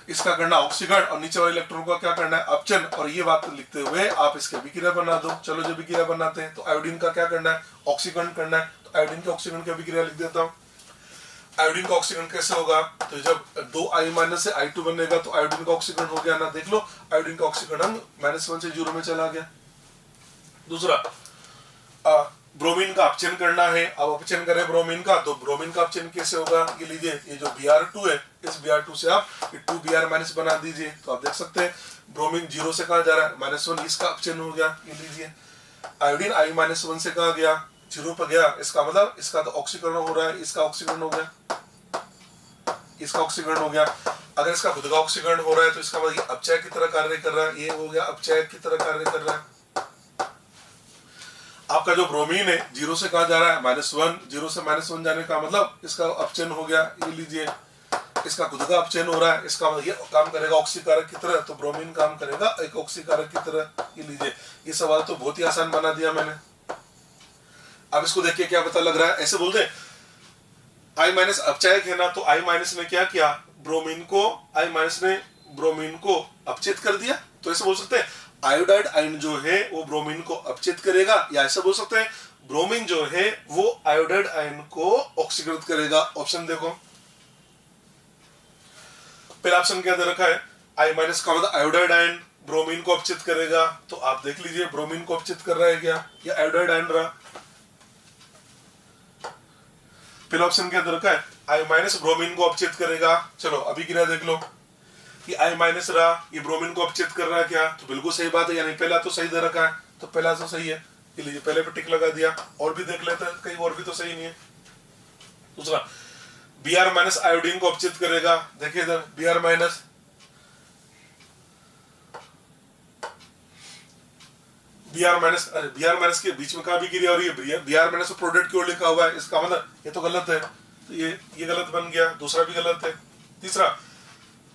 Speaker 1: इसका करना ऑक्सीकरण, और नीचे वाले इलेक्ट्रॉन का क्या करना है? अपचन। और ये बात लिखते हुए आप इसके अभिक्रिया बना दो। चलो, जो अभिक्रिया बनाते हैं, तो आयोडीन का क्या करना है? ऑक्सीकरण करना है। तो आयोडीन के ऑक्सीकरण की अभिक्रिया लिख देता हूं। आयोडीन का ऑक्सीकरण कैसे होगा? तो जब 2I- से I2 बनेगा तो आयोडीन का ऑक्सीकरण हो गया ना। देख लो, आयोडीन का ऑक्सीकरण -1 से 0 में चला गया। दूसरा, ब्रोमीन का अपचयन करना है। अब अपचयन करें ब्रोमीन का, तो ब्रोमीन का अपचयन कैसे होगा? ये लीजिए, ये जो Br2 है, इस Br2 से आप 2Br- बना दीजिए। तो आप देख सकते हैं ब्रोमीन 0 से कहा जा रहा है? -1, इसका अपचयन हो गया। ये लीजिए, आयोडीन I-1 से कहा गया? 0 पर गया। इसका मतलब इसका तो ऑक्सीकरण हो रहा है, इसका ऑक्सीकरण हो गया, इसका ऑक्सीकरण हो गया। अगर इसका खुद का ऑक्सीकरण हो रहा है तो इसका मतलब ये अपचय की तरह कार्य कर रहा है। ये हो गया, अपचय की तरह कार्य कर रहा है। आपका जो ब्रोमीन है 0 से कहा जा रहा है? -1, 0 से -1 जाने का मतलब इसका अपचयन हो गया। ये लीजिए, इसका खुद का अपचयन हो रहा है, इसका मतलब ये काम करेगा ऑक्सीकारक की तरह, तो ब्रोमीन काम करेगा एक ऑक्सीकारक की तरह। ये लीजिए, ये सवाल तो बहुत ही आसान बना दिया मैंने। अब इसको देख के क्या पता लग रहा है? ऐसे बोल दे I- अपचयक है ना, तो I- ने क्या किया? ब्रोमीन को अपचित कर दिया। तो ऐसे बोल सकते हैं आयोडाइड आयन जो है वो ब्रोमीन को अपचित करेगा, या ऐसा बोल सकते हैं ब्रोमीन जो है वो आयोडाइड आयन को ऑक्सीकृत करेगा। ऑप्शन देखो, पहला ऑप्शन क्या दे रखा है? I- का मतलब आयोडाइड आयन ब्रोमीन को अपचित करेगा। तो आप देख लीजिए, ब्रोमीन को अपचित कर रहा है क्या? या आयोडाइड आयन रहा? पहला ऑप्शन क्या दे रखा है? I- ब्रोमीन को अपचित करेगा। चलो अभी क्रिया देख लो, ये I- रहा, ये ब्रोमीन को अपचित कर रहा है क्या? तो बिल्कुल सही बात है, यानी पहला तो सही दे रखा है, तो पहला तो सही है। ये लीजिए, पहले पे टिक लगा दिया। और भी देख लेते हैं, कहीं और भी तो सही नहीं है। दूसरा, Br- आयोडीन को अपचित करेगा। देखिए इधर Br- अरे Br- के बीच में कहा भी क्रिया हो रही है? Br- प्रोडक्ट की ओर लिखा हुआ है, इसका मतलब ये तो गलत है, तो ये गलत बन गया। दूसरा भी गलत है। तीसरा,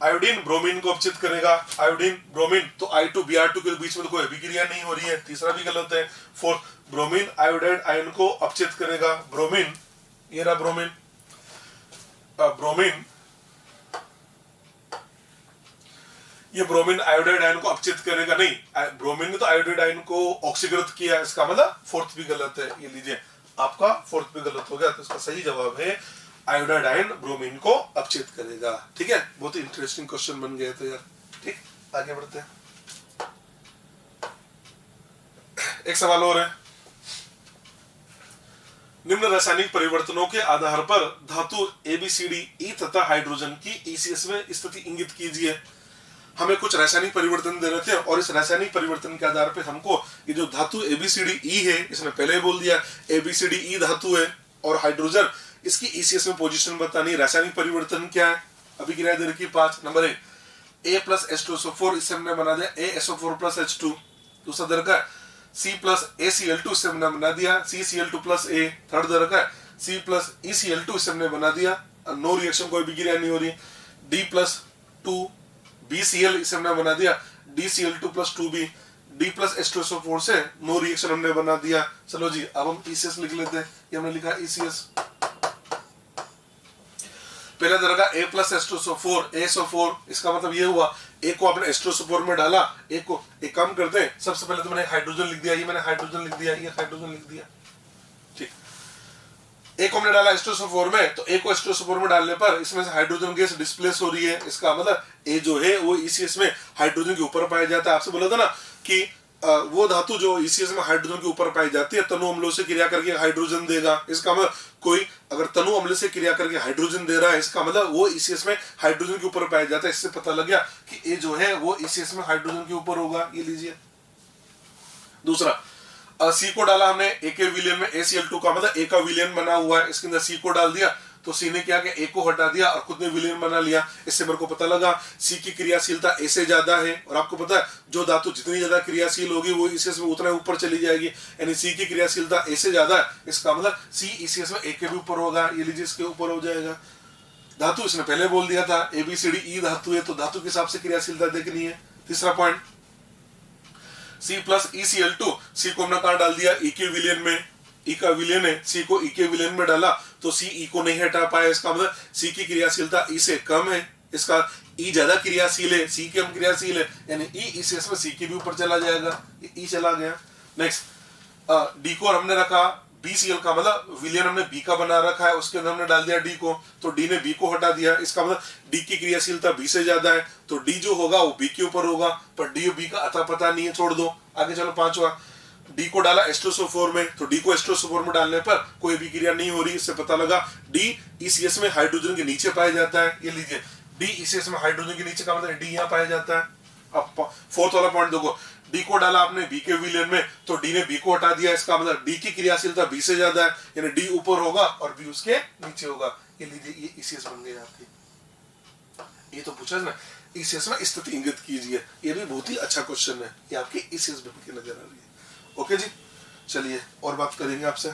Speaker 1: आयोडीन ब्रोमीन को अपचित करेगा। आयोडीन ब्रोमीन, तो I2 Br2 के बीच में तो कोई अभिक्रिया नहीं हो रही है, तीसरा भी गलत है। फोर्थ, ब्रोमीन आयोडाइड आयन को अपचित करेगा। ब्रोमीन, ये रहा ब्रोमीन, ये ब्रोमीन आयोडाइड आयन को अपचित करेगा नहीं, ब्रोमीन ने तो आयोडाइड आयन को ऑक्सीकृत किया, इसका मतलब फोर्थ भी गलत है। ये लीजिए आपका फोर्थ भी गलत हो गया, तो इसका सही जवाब है आयोडाइड आयन ब्रोमीन को अपचित करेगा। ठीक है, बहुत ही इंटरेस्टिंग क्वेश्चन बन गया तो यार। ठीक, आगे बढ़ते हैं। एक सवाल और है, निम्न रासायनिक परिवर्तनों के आधार पर धातु ABCD E तथा हाइड्रोजन की ECS में स्थिति इंगित कीजिए। हमें कुछ रासायनिक परिवर्तन दे रहे थे और इस रासायनिक परिवर्तन के आधार पर हमको ये जो धातु ABCD E है, इसने पहले ही बोल दिया ABCD E धातु है, और हाइड्रोजन इसकी ECS में पोजीशन बतानी। रासायनिक परिवर्तन क्या है, अभी क्रिया दे रखी 5। नंबर 1 A प्लस H2SO4, इससे हमने बना दिया ASO4 प्लस H2। दूसरा दर का C प्लस ACl2, इससे हमने बना दिया CCl2 प्लस A। थर्ड दर का C प्लस ECl2, इससे हमने बना दिया, नो रिएक्शन, कोई भी क्रिया नहीं हो रही। D प्लस 2BCl, इससे हमने बना दिया DCl2 plus 2B। D plus H2SO4 से नो रिएक्शन हमने बना दिया। चलो जी, अब हम ECS लिख लेते हैं। ये हमने लिखा ECS। पहला दर्जा A प्लस H2SO4 ASO4, इसका मतलब ये हुआ A को आपने H2SO4 में डाला, A को एक काम करते हैं, सबसे पहले तो मैंने हाइड्रोजन लिख दिया, ये मैंने हाइड्रोजन लिख दिया, ये हाइड्रोजन लिख दिया। ठीक, A को हमने डाला H2SO4 में, तो A को H2SO4 में डालने पर इसमें से हाइड्रोजन गैस डिस्प्लेस हो रही है। इसका मतलब A जो है वो ECS में हाइड्रोजन के ऊपर पाया जाता है। आपसे बोला था ना कि वो धातु जो ECS में हाइड्रोजन के ऊपर पाई जाती है, तनु अम्लों से क्रिया करके हाइड्रोजन देगा। इसका मतलब कोई अगर तनु अम्ल से क्रिया करके हाइड्रोजन दे रहा है, इसका मतलब वो ECS में हाइड्रोजन के ऊपर पाया जाता है। इससे पता लग गया कि A जो है वो ECS में हाइड्रोजन के ऊपर होगा। ये लीजिए। दूसरा C को डाला हमने A के विलयन में ACl2 का मतलब A का विलयन बना हुआ है, इसके अंदर C को डाल दिया, तो C ने क्या कि A को हटा दिया और खुद ने विलयन बना लिया। इससे मेरे को पता लगा C की क्रियाशीलता A से ज्यादा है, और आपको पता है जो धातु जितनी ज्यादा क्रियाशील होगी वो ECS में उतना ऊपर चली जाएगी, यानी C की क्रियाशीलता A से ज्यादा है, इसका मतलब C ECS में A के भी ऊपर होगा। ये लीजिए, इसके ऊपर हो जाएगा। धातु इसने पहले बोल दिया था ABCD E धातु है, तो धातु के हिसाब से क्रियाशीलता देखनी है। तीसरा point C plus ECl2, C को हमने कहा डाल दिया E के विलयन में, E का विलयन है, C को E के विलयन में डाला तो C E को नहीं हटा पाया। इसका मतलब C की क्रियाशीलता E से कम है, इसका E ज्यादा क्रियाशील है, C कम क्रियाशील है, यानी E ECS में C के भी ऊपर चला जाएगा। E चला गया। नेक्स्ट D को हमने रखा BCl का मतलब विलयन हमने B का बना रखा है, उसके अंदर हमने डाल दिया D को, तो D ने B को हटा दिया। इसका मतलब D की क्रियाशीलता B से ज्यादा है, तो D जो होगा वो B के ऊपर होगा, पर D और B का अता पता नहीं है, छोड़ दो। आगे चलो, पांचवा D को डाला H2SO4 में, तो D को H2SO4 में डालने पर कोई भी क्रिया नहीं हो रही। इससे पता लगा D ECS में हाइड्रोजन के नीचे पाया जाता है। ये लीजिए, D ECS में हाइड्रोजन के नीचे का मतलब D यहाँ पाया जाता है। अब फोर्थ वाला पॉइंट देखो, D को डाला आपने B के विलयन में, तो D ने B को हटा दिया। इसका मतलब D की क्रियाशीलता B से ज्यादा है, यानी D ऊपर होगा और B उसके नीचे होगा। ये लीजिए, ये ECS बन गई आपकी। ये तो पूछा ना, ECS में स्थिति इंगित कीजिए। ये भी बहुत ही अच्छा क्वेश्चन है, ये आपकी ECS बन के नजर आ रही है। ओके जी, चलिए और बात करेंगे आपसे।